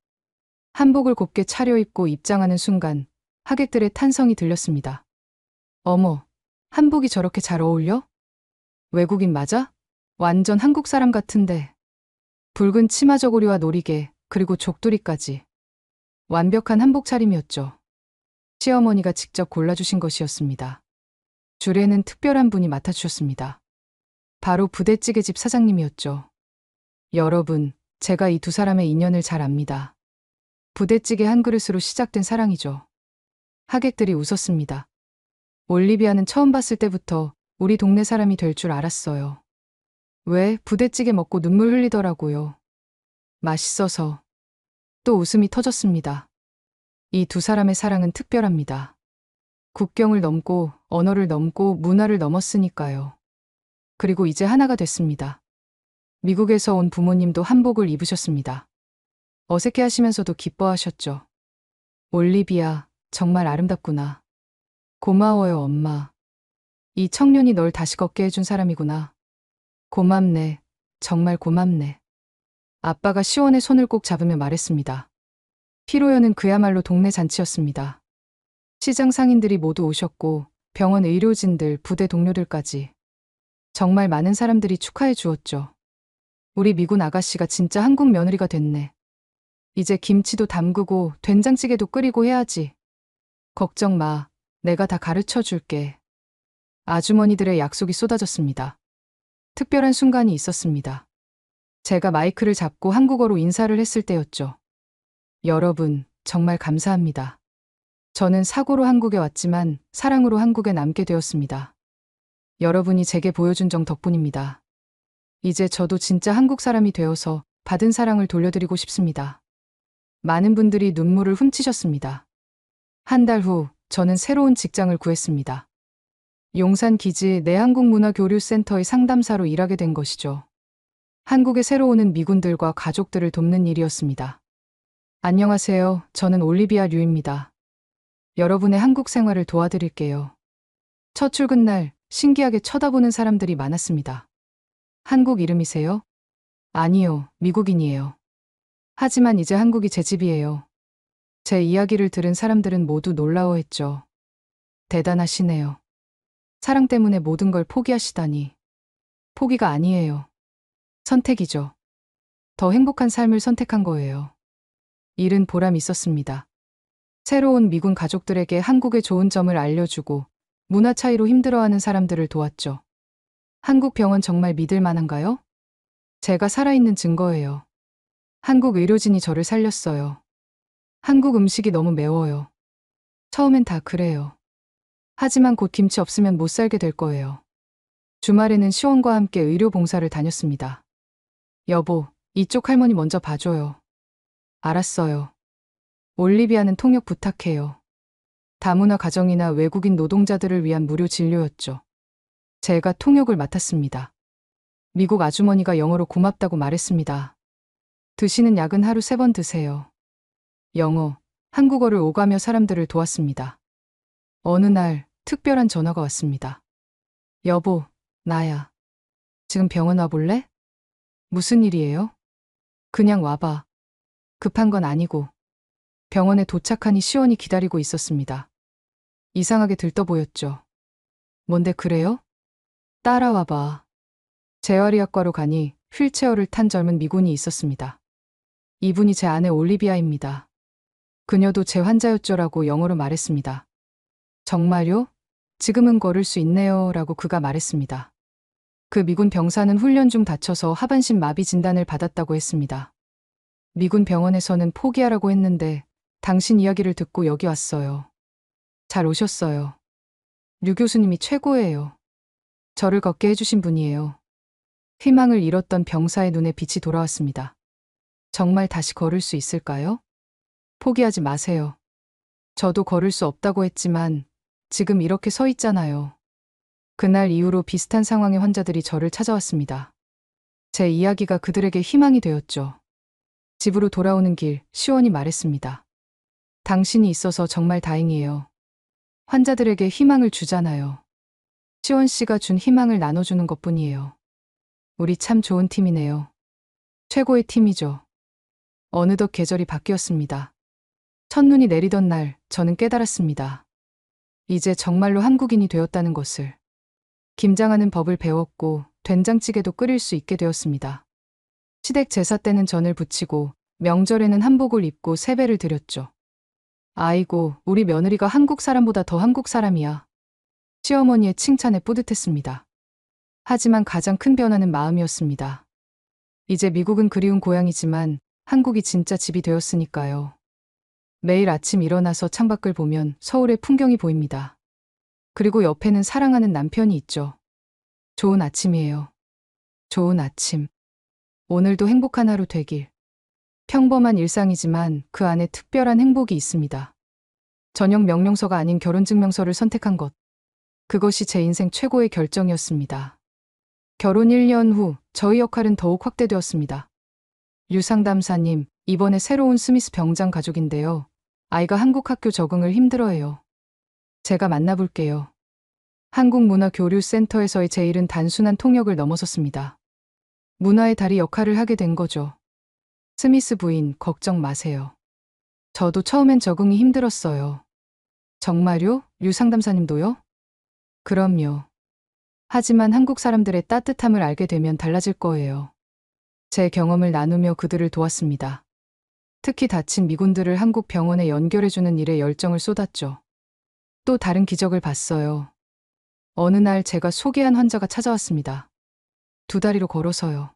한복을 곱게 차려입고 입장하는 순간 하객들의 탄성이 들렸습니다. 어머, 한복이 저렇게 잘 어울려? 외국인 맞아? 완전 한국 사람 같은데. 붉은 치마 저고리와 노리개, 그리고 족두리까지. 완벽한 한복 차림이었죠. 시어머니가 직접 골라주신 것이었습니다. 주례는 특별한 분이 맡아주셨습니다. 바로 부대찌개 집 사장님이었죠. 여러분, 제가 이 2사람의 인연을 잘 압니다. 부대찌개 한 그릇으로 시작된 사랑이죠. 하객들이 웃었습니다. 올리비아는 처음 봤을 때부터 우리 동네 사람이 될 줄 알았어요. 왜 부대찌개 먹고 눈물 흘리더라고요. 맛있어서. 또 웃음이 터졌습니다. 이 2사람의 사랑은 특별합니다. 국경을 넘고 언어를 넘고 문화를 넘었으니까요. 그리고 이제 하나가 됐습니다. 미국에서 온 부모님도 한복을 입으셨습니다. 어색해 하시면서도 기뻐하셨죠. 올리비아, 정말 아름답구나. 고마워요, 엄마. 이 청년이 널 다시 걷게 해준 사람이구나. 고맙네. 정말 고맙네. 아빠가 시원의 손을 꼭 잡으며 말했습니다. 피로연은 그야말로 동네 잔치였습니다. 시장 상인들이 모두 오셨고 병원 의료진들, 부대 동료들까지. 정말 많은 사람들이 축하해 주었죠. 우리 미군 아가씨가 진짜 한국 며느리가 됐네. 이제 김치도 담그고 된장찌개도 끓이고 해야지. 걱정 마. 내가 다 가르쳐 줄게. 아주머니들의 약속이 쏟아졌습니다. 특별한 순간이 있었습니다. 제가 마이크를 잡고 한국어로 인사를 했을 때였죠. 여러분, 정말 감사합니다. 저는 사고로 한국에 왔지만 사랑으로 한국에 남게 되었습니다. 여러분이 제게 보여준 정 덕분입니다. 이제 저도 진짜 한국 사람이 되어서 받은 사랑을 돌려드리고 싶습니다. 많은 분들이 눈물을 훔치셨습니다. 한 달 후, 저는 새로운 직장을 구했습니다. 용산 기지 내한국문화교류센터의 상담사로 일하게 된 것이죠. 한국에 새로 오는 미군들과 가족들을 돕는 일이었습니다. 안녕하세요. 저는 올리비아 류입니다. 여러분의 한국 생활을 도와드릴게요. 첫 출근 날 신기하게 쳐다보는 사람들이 많았습니다. 한국 이름이세요? 아니요, 미국인이에요. 하지만 이제 한국이 제 집이에요. 제 이야기를 들은 사람들은 모두 놀라워했죠. 대단하시네요. 사랑 때문에 모든 걸 포기하시다니. 포기가 아니에요. 선택이죠. 더 행복한 삶을 선택한 거예요. 일은 보람 있었습니다. 새로운 미군 가족들에게 한국의 좋은 점을 알려주고 문화 차이로 힘들어하는 사람들을 도왔죠. 한국 병원 정말 믿을 만한가요? 제가 살아있는 증거예요. 한국 의료진이 저를 살렸어요. 한국 음식이 너무 매워요. 처음엔 다 그래요. 하지만 곧 김치 없으면 못 살게 될 거예요. 주말에는 시원과 함께 의료 봉사를 다녔습니다. 여보, 이쪽 할머니 먼저 봐줘요. 알았어요. 올리비아는 통역 부탁해요. 다문화 가정이나 외국인 노동자들을 위한 무료 진료였죠. 제가 통역을 맡았습니다. 미국 아주머니가 영어로 고맙다고 말했습니다. 드시는 약은 하루 3번 드세요. 영어, 한국어를 오가며 사람들을 도왔습니다. 어느 날 특별한 전화가 왔습니다. 여보, 나야. 지금 병원 와볼래? 무슨 일이에요? 그냥 와봐. 급한 건 아니고. 병원에 도착하니 시원이 기다리고 있었습니다. 이상하게 들떠 보였죠. 뭔데 그래요? 따라와봐. 재활의학과로 가니 휠체어를 탄 젊은 미군이 있었습니다. 이분이 제 아내 올리비아입니다. 그녀도 제 환자였죠라고 영어로 말했습니다. 정말요? 지금은 걸을 수 있네요 라고 그가 말했습니다. 그 미군 병사는 훈련 중 다쳐서 하반신 마비 진단을 받았다고 했습니다. 미군 병원에서는 포기하라고 했는데 당신 이야기를 듣고 여기 왔어요. 잘 오셨어요. 류 교수님이 최고예요. 저를 걷게 해주신 분이에요. 희망을 잃었던 병사의 눈에 빛이 돌아왔습니다. 정말 다시 걸을 수 있을까요? 포기하지 마세요. 저도 걸을 수 없다고 했지만 지금 이렇게 서 있잖아요. 그날 이후로 비슷한 상황의 환자들이 저를 찾아왔습니다. 제 이야기가 그들에게 희망이 되었죠. 집으로 돌아오는 길, 시원이 말했습니다. 당신이 있어서 정말 다행이에요. 환자들에게 희망을 주잖아요. 시원 씨가 준 희망을 나눠주는 것뿐이에요. 우리 참 좋은 팀이네요. 최고의 팀이죠. 어느덧 계절이 바뀌었습니다. 첫눈이 내리던 날 저는 깨달았습니다. 이제 정말로 한국인이 되었다는 것을. 김장하는 법을 배웠고 된장찌개도 끓일 수 있게 되었습니다. 시댁 제사 때는 전을 부치고 명절에는 한복을 입고 세배를 드렸죠. 아이고, 우리 며느리가 한국 사람보다 더 한국 사람이야. 시어머니의 칭찬에 뿌듯했습니다. 하지만 가장 큰 변화는 마음이었습니다. 이제 미국은 그리운 고향이지만 한국이 진짜 집이 되었으니까요. 매일 아침 일어나서 창밖을 보면 서울의 풍경이 보입니다. 그리고 옆에는 사랑하는 남편이 있죠. 좋은 아침이에요. 좋은 아침. 오늘도 행복한 하루 되길. 평범한 일상이지만 그 안에 특별한 행복이 있습니다. 전역 명령서가 아닌 결혼증명서를 선택한 것. 그것이 제 인생 최고의 결정이었습니다. 결혼 1년 후 저희 역할은 더욱 확대되었습니다. 류 상담사님, 이번에 새로운 스미스 병장 가족인데요. 아이가 한국 학교 적응을 힘들어해요. 제가 만나볼게요. 한국문화교류센터에서의 제 일은 단순한 통역을 넘어섰습니다. 문화의 다리 역할을 하게 된 거죠. 스미스 부인, 걱정 마세요. 저도 처음엔 적응이 힘들었어요. 정말요? 류 상담사님도요? 그럼요. 하지만 한국 사람들의 따뜻함을 알게 되면 달라질 거예요. 제 경험을 나누며 그들을 도왔습니다. 특히 다친 미군들을 한국 병원에 연결해주는 일에 열정을 쏟았죠. 또 다른 기적을 봤어요. 어느 날 제가 소개한 환자가 찾아왔습니다. 2다리로 걸어서요.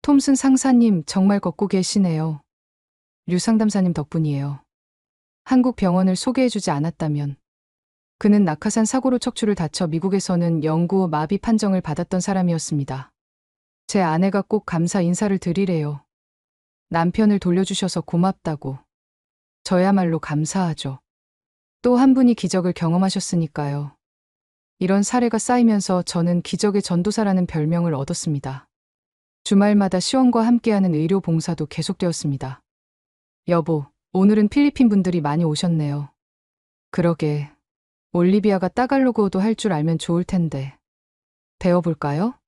톰슨 상사님, 정말 걷고 계시네요. 류 상담사님 덕분이에요. 한국 병원을 소개해주지 않았다면. 그는 낙하산 사고로 척추를 다쳐 미국에서는 영구 후 마비 판정을 받았던 사람이었습니다. 제 아내가 꼭 감사 인사를 드리래요. 남편을 돌려주셔서 고맙다고. 저야말로 감사하죠. 또 한 분이 기적을 경험하셨으니까요. 이런 사례가 쌓이면서 저는 기적의 전도사라는 별명을 얻었습니다. 주말마다 시원과 함께하는 의료 봉사도 계속되었습니다. 여보, 오늘은 필리핀 분들이 많이 오셨네요. 그러게. 올리비아가 따갈로그어도 할 줄 알면 좋을 텐데. 배워볼까요?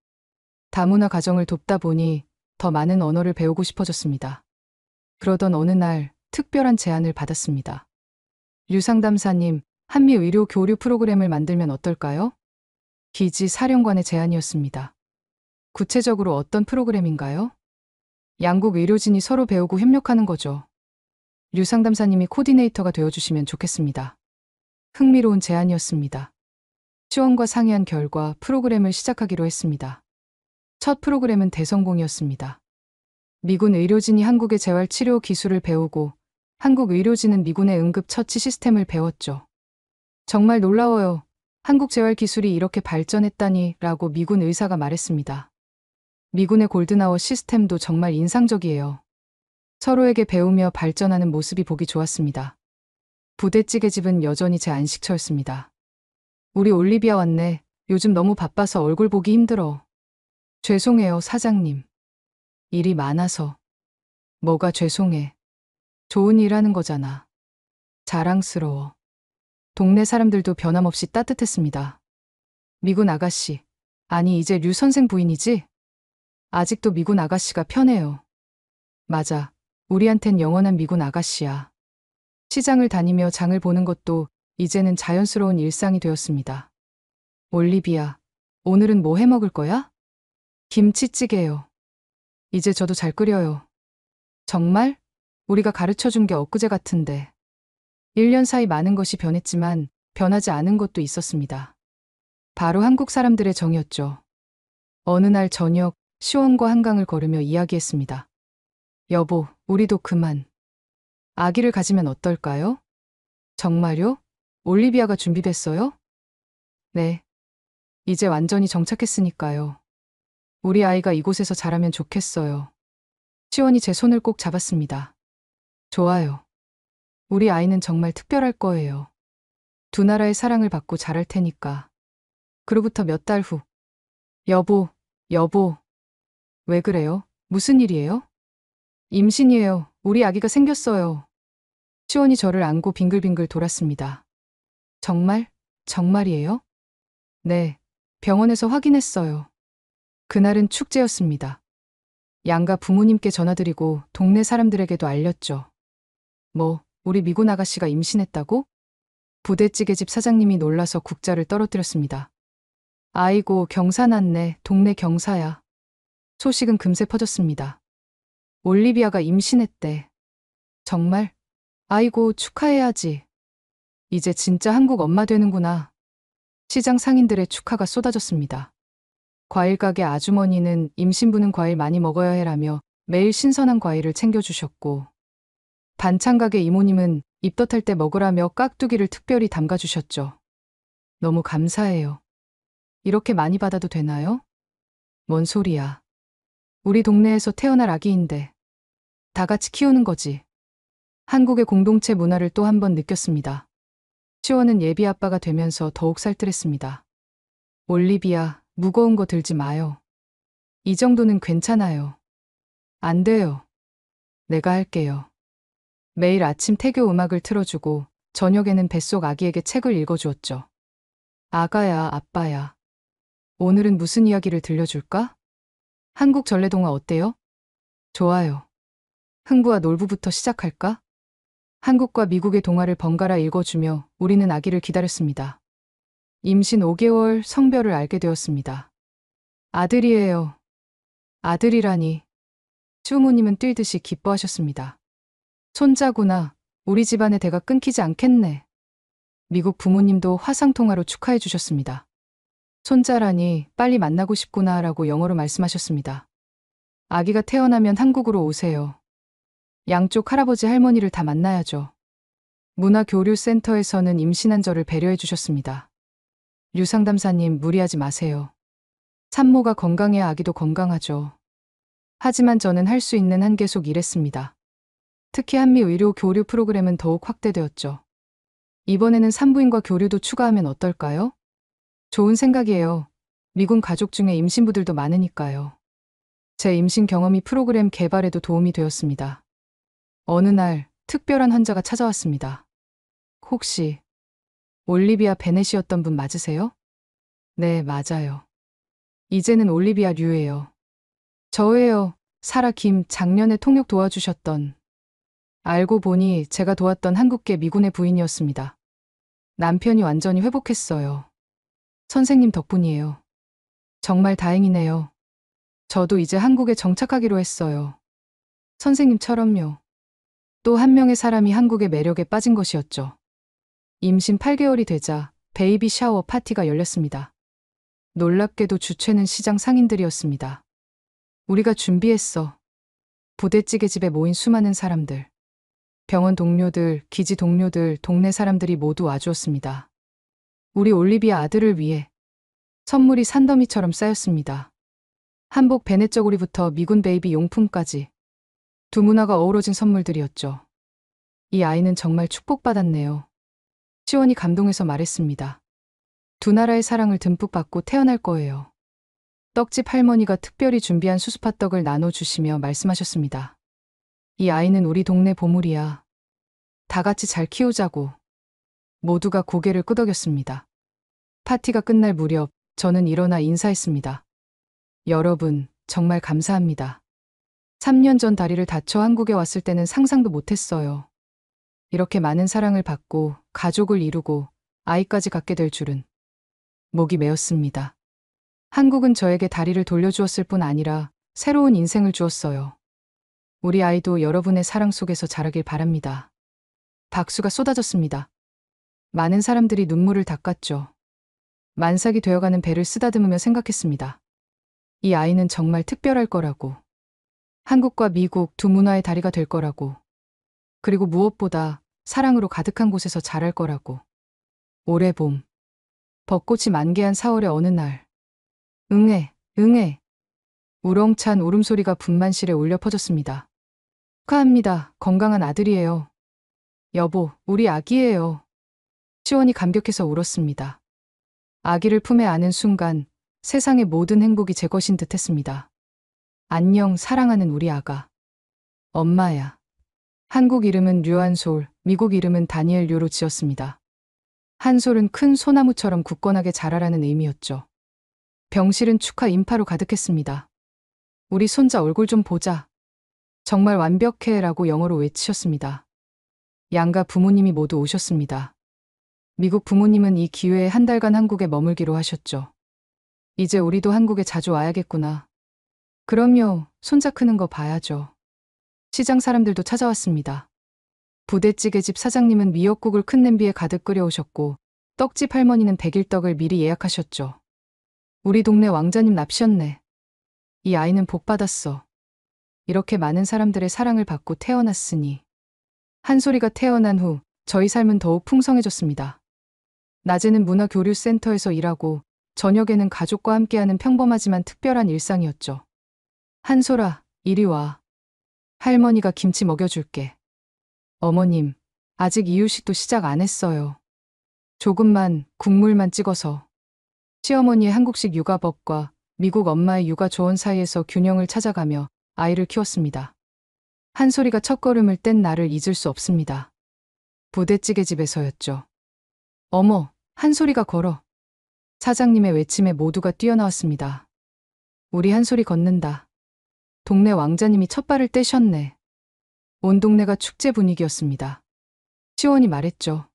다문화 가정을 돕다 보니 더 많은 언어를 배우고 싶어졌습니다. 그러던 어느 날 특별한 제안을 받았습니다. 류상담사님, 한미 의료 교류 프로그램을 만들면 어떨까요? 기지 사령관의 제안이었습니다. 구체적으로 어떤 프로그램인가요? 양국 의료진이 서로 배우고 협력하는 거죠. 류상담사님이 코디네이터가 되어주시면 좋겠습니다. 흥미로운 제안이었습니다. 시원과 상의한 결과 프로그램을 시작하기로 했습니다. 첫 프로그램은 대성공이었습니다. 미군 의료진이 한국의 재활치료 기술을 배우고 한국 의료진은 미군의 응급처치 시스템을 배웠죠. 정말 놀라워요. 한국 재활 기술이 이렇게 발전했다니 라고 미군 의사가 말했습니다. 미군의 골든아워 시스템도 정말 인상적이에요. 서로에게 배우며 발전하는 모습이 보기 좋았습니다. 부대찌개집은 여전히 제 안식처였습니다. 우리 올리비아 왔네. 요즘 너무 바빠서 얼굴 보기 힘들어. 죄송해요, 사장님. 일이 많아서. 뭐가 죄송해. 좋은 일 하는 거잖아. 자랑스러워. 동네 사람들도 변함없이 따뜻했습니다. 미군 아가씨. 아니, 이제 류 선생 부인이지? 아직도 미군 아가씨가 편해요. 맞아. 우리한텐 영원한 미군 아가씨야. 시장을 다니며 장을 보는 것도 이제는 자연스러운 일상이 되었습니다. 올리비아, 오늘은 뭐 해 먹을 거야? 김치찌개요. 이제 저도 잘 끓여요. 정말? 우리가 가르쳐 준 게 엊그제 같은데. 1년 사이 많은 것이 변했지만 변하지 않은 것도 있었습니다. 바로 한국 사람들의 정이었죠. 어느 날 저녁, 시원과 한강을 걸으며 이야기했습니다. 여보, 우리도 그만. 아기를 가지면 어떨까요? 정말요? 올리비아가 준비됐어요? 네. 이제 완전히 정착했으니까요. 우리 아이가 이곳에서 자라면 좋겠어요. 시원이 제 손을 꼭 잡았습니다. 좋아요. 우리 아이는 정말 특별할 거예요. 두 나라의 사랑을 받고 자랄 테니까. 그로부터 몇 달 후. 여보, 여보. 왜 그래요? 무슨 일이에요? 임신이에요. 우리 아기가 생겼어요. 시원이 저를 안고 빙글빙글 돌았습니다. 정말? 정말이에요? 네. 병원에서 확인했어요. 그날은 축제였습니다. 양가 부모님께 전화드리고 동네 사람들에게도 알렸죠. 뭐, 우리 미군 아가씨가 임신했다고? 부대찌개집 사장님이 놀라서 국자를 떨어뜨렸습니다. 아이고, 경사 났네. 동네 경사야. 소식은 금세 퍼졌습니다. 올리비아가 임신했대. 정말? 아이고, 축하해야지. 이제 진짜 한국 엄마 되는구나. 시장 상인들의 축하가 쏟아졌습니다. 과일 가게 아주머니는 임신부는 과일 많이 먹어야 해라며 매일 신선한 과일을 챙겨주셨고, 반찬 가게 이모님은 입덧할 때 먹으라며 깍두기를 특별히 담가주셨죠. 너무 감사해요. 이렇게 많이 받아도 되나요? 뭔 소리야. 우리 동네에서 태어날 아기인데 다 같이 키우는 거지. 한국의 공동체 문화를 또 한 번 느꼈습니다. 시원은 예비 아빠가 되면서 더욱 살뜰했습니다. 올리비아, 무거운 거 들지 마요. 이 정도는 괜찮아요. 안 돼요. 내가 할게요. 매일 아침 태교 음악을 틀어주고 저녁에는 뱃속 아기에게 책을 읽어주었죠. 아가야, 아빠야. 오늘은 무슨 이야기를 들려줄까? 한국 전래동화 어때요? 좋아요. 흥부와 놀부부터 시작할까? 한국과 미국의 동화를 번갈아 읽어주며 우리는 아기를 기다렸습니다. 임신 5개월 성별을 알게 되었습니다. 아들이에요. 아들이라니. 시부모님은 뛰듯이 기뻐하셨습니다. 손자구나. 우리 집안의 대가 끊기지 않겠네. 미국 부모님도 화상통화로 축하해 주셨습니다. 손자라니 빨리 만나고 싶구나 라고 영어로 말씀하셨습니다. 아기가 태어나면 한국으로 오세요. 양쪽 할아버지 할머니를 다 만나야죠. 문화교류센터에서는 임신한 저를 배려해 주셨습니다. 류상담사님, 무리하지 마세요. 산모가 건강해야 아기도 건강하죠. 하지만 저는 할 수 있는 한계 속 일했습니다. 특히 한미 의료 교류 프로그램은 더욱 확대되었죠. 이번에는 산부인과 교류도 추가하면 어떨까요? 좋은 생각이에요. 미군 가족 중에 임신부들도 많으니까요. 제 임신 경험이 프로그램 개발에도 도움이 되었습니다. 어느 날 특별한 환자가 찾아왔습니다. 혹시 올리비아 베넷이었던 분 맞으세요? 네, 맞아요. 이제는 올리비아 류예요. 저예요. 사라 김 작년에 통역 도와주셨던. 알고 보니 제가 도왔던 한국계 미군의 부인이었습니다. 남편이 완전히 회복했어요. 선생님 덕분이에요. 정말 다행이네요. 저도 이제 한국에 정착하기로 했어요. 선생님처럼요. 또 한 명의 사람이 한국의 매력에 빠진 것이었죠. 임신 8개월이 되자 베이비 샤워 파티가 열렸습니다. 놀랍게도 주최는 시장 상인들이었습니다. 우리가 준비했어. 부대찌개 집에 모인 수많은 사람들. 병원 동료들, 기지 동료들, 동네 사람들이 모두 와주었습니다. 우리 올리비아 아들을 위해 선물이 산더미처럼 쌓였습니다. 한복 베넷저고리부터 미군 베이비 용품까지 두 문화가 어우러진 선물들이었죠. 이 아이는 정말 축복받았네요. 시원이 감동해서 말했습니다. 두 나라의 사랑을 듬뿍 받고 태어날 거예요. 떡집 할머니가 특별히 준비한 수수팥떡을 나눠주시며 말씀하셨습니다. 이 아이는 우리 동네 보물이야. 다 같이 잘 키우자고. 모두가 고개를 끄덕였습니다. 파티가 끝날 무렵 저는 일어나 인사했습니다. 여러분, 정말 감사합니다. 3년 전 다리를 다쳐 한국에 왔을 때는 상상도 못했어요. 이렇게 많은 사랑을 받고 가족을 이루고 아이까지 갖게 될 줄은. 목이 메었습니다. 한국은 저에게 다리를 돌려주었을 뿐 아니라 새로운 인생을 주었어요. 우리 아이도 여러분의 사랑 속에서 자라길 바랍니다. 박수가 쏟아졌습니다. 많은 사람들이 눈물을 닦았죠. 만삭이 되어가는 배를 쓰다듬으며 생각했습니다. 이 아이는 정말 특별할 거라고. 한국과 미국 두 문화의 다리가 될 거라고. 그리고 무엇보다 사랑으로 가득한 곳에서 자랄 거라고. 올해 봄. 벚꽃이 만개한 4월의 어느 날. 응애, 응애. 우렁찬 울음소리가 분만실에 울려 퍼졌습니다. 축하합니다. 건강한 아들이에요. 여보, 우리 아기예요. 시원이 감격해서 울었습니다. 아기를 품에 안은 순간 세상의 모든 행복이 제 것인 듯 했습니다. 안녕, 사랑하는 우리 아가. 엄마야. 한국 이름은 류한솔, 미국 이름은 다니엘 류로 지었습니다. 한솔은 큰 소나무처럼 굳건하게 자라라는 의미였죠. 병실은 축하 인파로 가득했습니다. 우리 손자 얼굴 좀 보자. 정말 완벽해 라고 영어로 외치셨습니다. 양가 부모님이 모두 오셨습니다. 미국 부모님은 이 기회에 한 달간 한국에 머물기로 하셨죠. 이제 우리도 한국에 자주 와야겠구나. 그럼요, 손자 크는 거 봐야죠. 시장 사람들도 찾아왔습니다. 부대찌개집 사장님은 미역국을 큰 냄비에 가득 끓여오셨고 떡집 할머니는 백일떡을 미리 예약하셨죠. 우리 동네 왕자님 납셨네. 이 아이는 복 받았어. 이렇게 많은 사람들의 사랑을 받고 태어났으니. 한솔이가 태어난 후 저희 삶은 더욱 풍성해졌습니다. 낮에는 문화교류센터에서 일하고 저녁에는 가족과 함께하는 평범하지만 특별한 일상이었죠. 한솔아, 이리 와. 할머니가 김치 먹여줄게. 어머님, 아직 이유식도 시작 안 했어요. 조금만, 국물만 찍어서. 시어머니의 한국식 육아법과 미국 엄마의 육아 조언 사이에서 균형을 찾아가며 아이를 키웠습니다. 한솔이가 첫걸음을 뗀 날을 잊을 수 없습니다. 부대찌개 집에서였죠. 어머, 한솔이가 걸어. 사장님의 외침에 모두가 뛰어나왔습니다. 우리 한솔이 걷는다. 동네 왕자님이 첫 발을 떼셨네. 온 동네가 축제 분위기였습니다. 시원이 말했죠.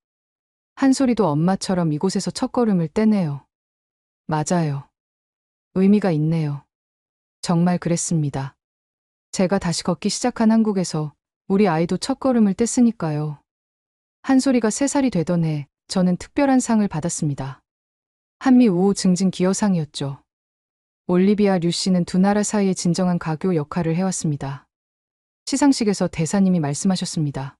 한솔이도 엄마처럼 이곳에서 첫걸음을 떼네요. 맞아요. 의미가 있네요. 정말 그랬습니다. 제가 다시 걷기 시작한 한국에서 우리 아이도 첫걸음을 뗐으니까요. 한솔이가 3살이 되던 해 저는 특별한 상을 받았습니다. 한미 우호 증진 기여상이었죠. 올리비아 류 씨는 두 나라 사이의 진정한 가교 역할을 해왔습니다. 시상식에서 대사님이 말씀하셨습니다.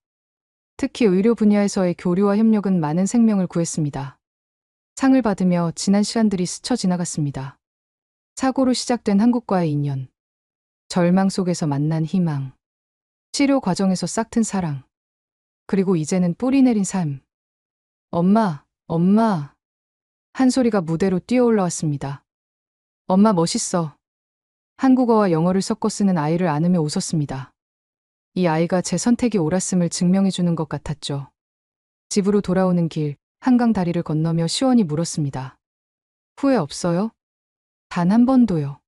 특히 의료 분야에서의 교류와 협력은 많은 생명을 구했습니다. 상을 받으며 지난 시간들이 스쳐 지나갔습니다. 사고로 시작된 한국과의 인연, 절망 속에서 만난 희망, 치료 과정에서 싹튼 사랑, 그리고 이제는 뿌리 내린 삶. 엄마, 엄마. 한솔이가 무대로 뛰어 올라왔습니다. 엄마 멋있어. 한국어와 영어를 섞어 쓰는 아이를 안으며 웃었습니다. 이 아이가 제 선택이 옳았음을 증명해주는 것 같았죠. 집으로 돌아오는 길, 한강 다리를 건너며 시원히 물었습니다. 후회 없어요? 단 한 번도요.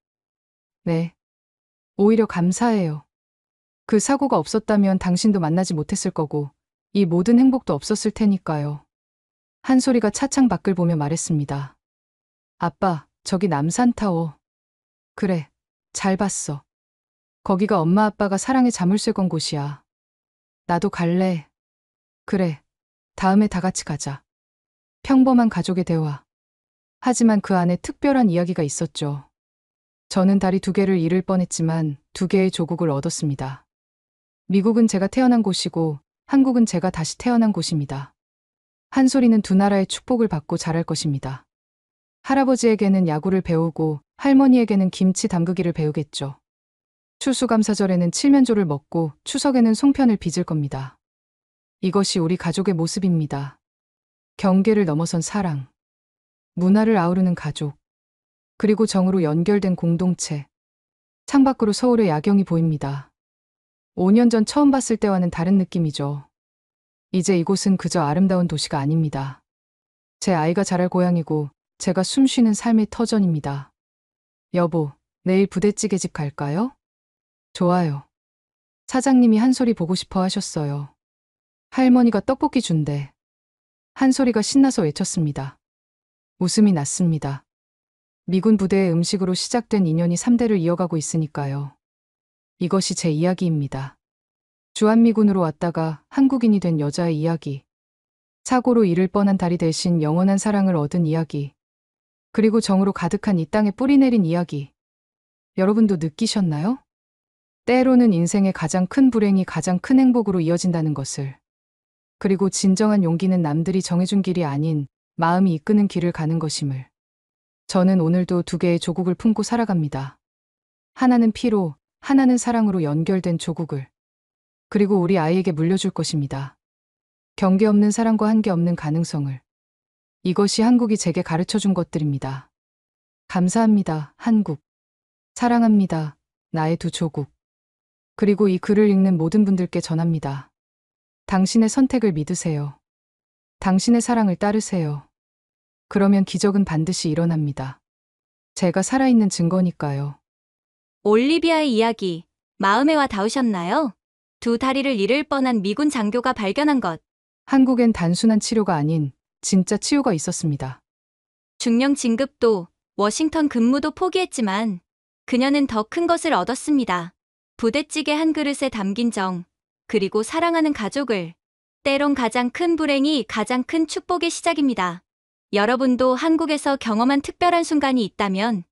네. 오히려 감사해요. 그 사고가 없었다면 당신도 만나지 못했을 거고, 이 모든 행복도 없었을 테니까요. 한솔이가 차창 밖을 보며 말했습니다. 아빠, 저기 남산타워. 그래, 잘 봤어. 거기가 엄마 아빠가 사랑의 자물쇠 건 곳이야. 나도 갈래. 그래, 다음에 다 같이 가자. 평범한 가족의 대화. 하지만 그 안에 특별한 이야기가 있었죠. 저는 다리 2개를 잃을 뻔했지만 2개의 조국을 얻었습니다. 미국은 제가 태어난 곳이고 한국은 제가 다시 태어난 곳입니다. 한솔이는 2 나라의 축복을 받고 자랄 것입니다. 할아버지에게는 야구를 배우고 할머니에게는 김치 담그기를 배우겠죠. 추수감사절에는 칠면조를 먹고 추석에는 송편을 빚을 겁니다. 이것이 우리 가족의 모습입니다. 경계를 넘어선 사랑, 문화를 아우르는 가족, 그리고 정으로 연결된 공동체. 창밖으로 서울의 야경이 보입니다. 5년 전 처음 봤을 때와는 다른 느낌이죠. 이제 이곳은 그저 아름다운 도시가 아닙니다. 제 아이가 자랄 고향이고 제가 숨쉬는 삶의 터전입니다. 여보, 내일 부대찌개집 갈까요? 좋아요. 사장님이 한솔이 보고 싶어 하셨어요. 할머니가 떡볶이 준대. 한솔이가 신나서 외쳤습니다. 웃음이 났습니다. 미군 부대의 음식으로 시작된 인연이 3대를 이어가고 있으니까요. 이것이 제 이야기입니다. 주한미군으로 왔다가 한국인이 된 여자의 이야기. 사고로 잃을 뻔한 다리 대신 영원한 사랑을 얻은 이야기. 그리고 정으로 가득한 이 땅에 뿌리 내린 이야기. 여러분도 느끼셨나요? 때로는 인생의 가장 큰 불행이 가장 큰 행복으로 이어진다는 것을. 그리고 진정한 용기는 남들이 정해준 길이 아닌 마음이 이끄는 길을 가는 것임을. 저는 오늘도 2개의 조국을 품고 살아갑니다. 하나는 피로, 하나는 사랑으로 연결된 조국을. 그리고 우리 아이에게 물려줄 것입니다. 경계 없는 사랑과 한계 없는 가능성을. 이것이 한국이 제게 가르쳐준 것들입니다. 감사합니다, 한국. 사랑합니다, 나의 2 조국. 그리고 이 글을 읽는 모든 분들께 전합니다. 당신의 선택을 믿으세요. 당신의 사랑을 따르세요. 그러면 기적은 반드시 일어납니다. 제가 살아있는 증거니까요. 올리비아의 이야기, 마음에 와 닿으셨나요? 2 다리를 잃을 뻔한 미군 장교가 발견한 것. 한국엔 단순한 치료가 아닌 진짜 치유가 있었습니다. 중령 진급도, 워싱턴 근무도 포기했지만 그녀는 더 큰 것을 얻었습니다. 부대찌개 한 그릇에 담긴 정, 그리고 사랑하는 가족을. 때론 가장 큰 불행이 가장 큰 축복의 시작입니다. 여러분도 한국에서 경험한 특별한 순간이 있다면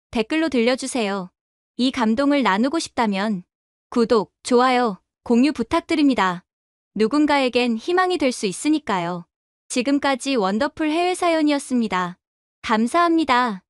댓글로 들려주세요. 이 감동을 나누고 싶다면 구독, 좋아요, 공유 부탁드립니다. 누군가에겐 희망이 될 수 있으니까요. 지금까지 원더풀 해외 사연이었습니다. 감사합니다.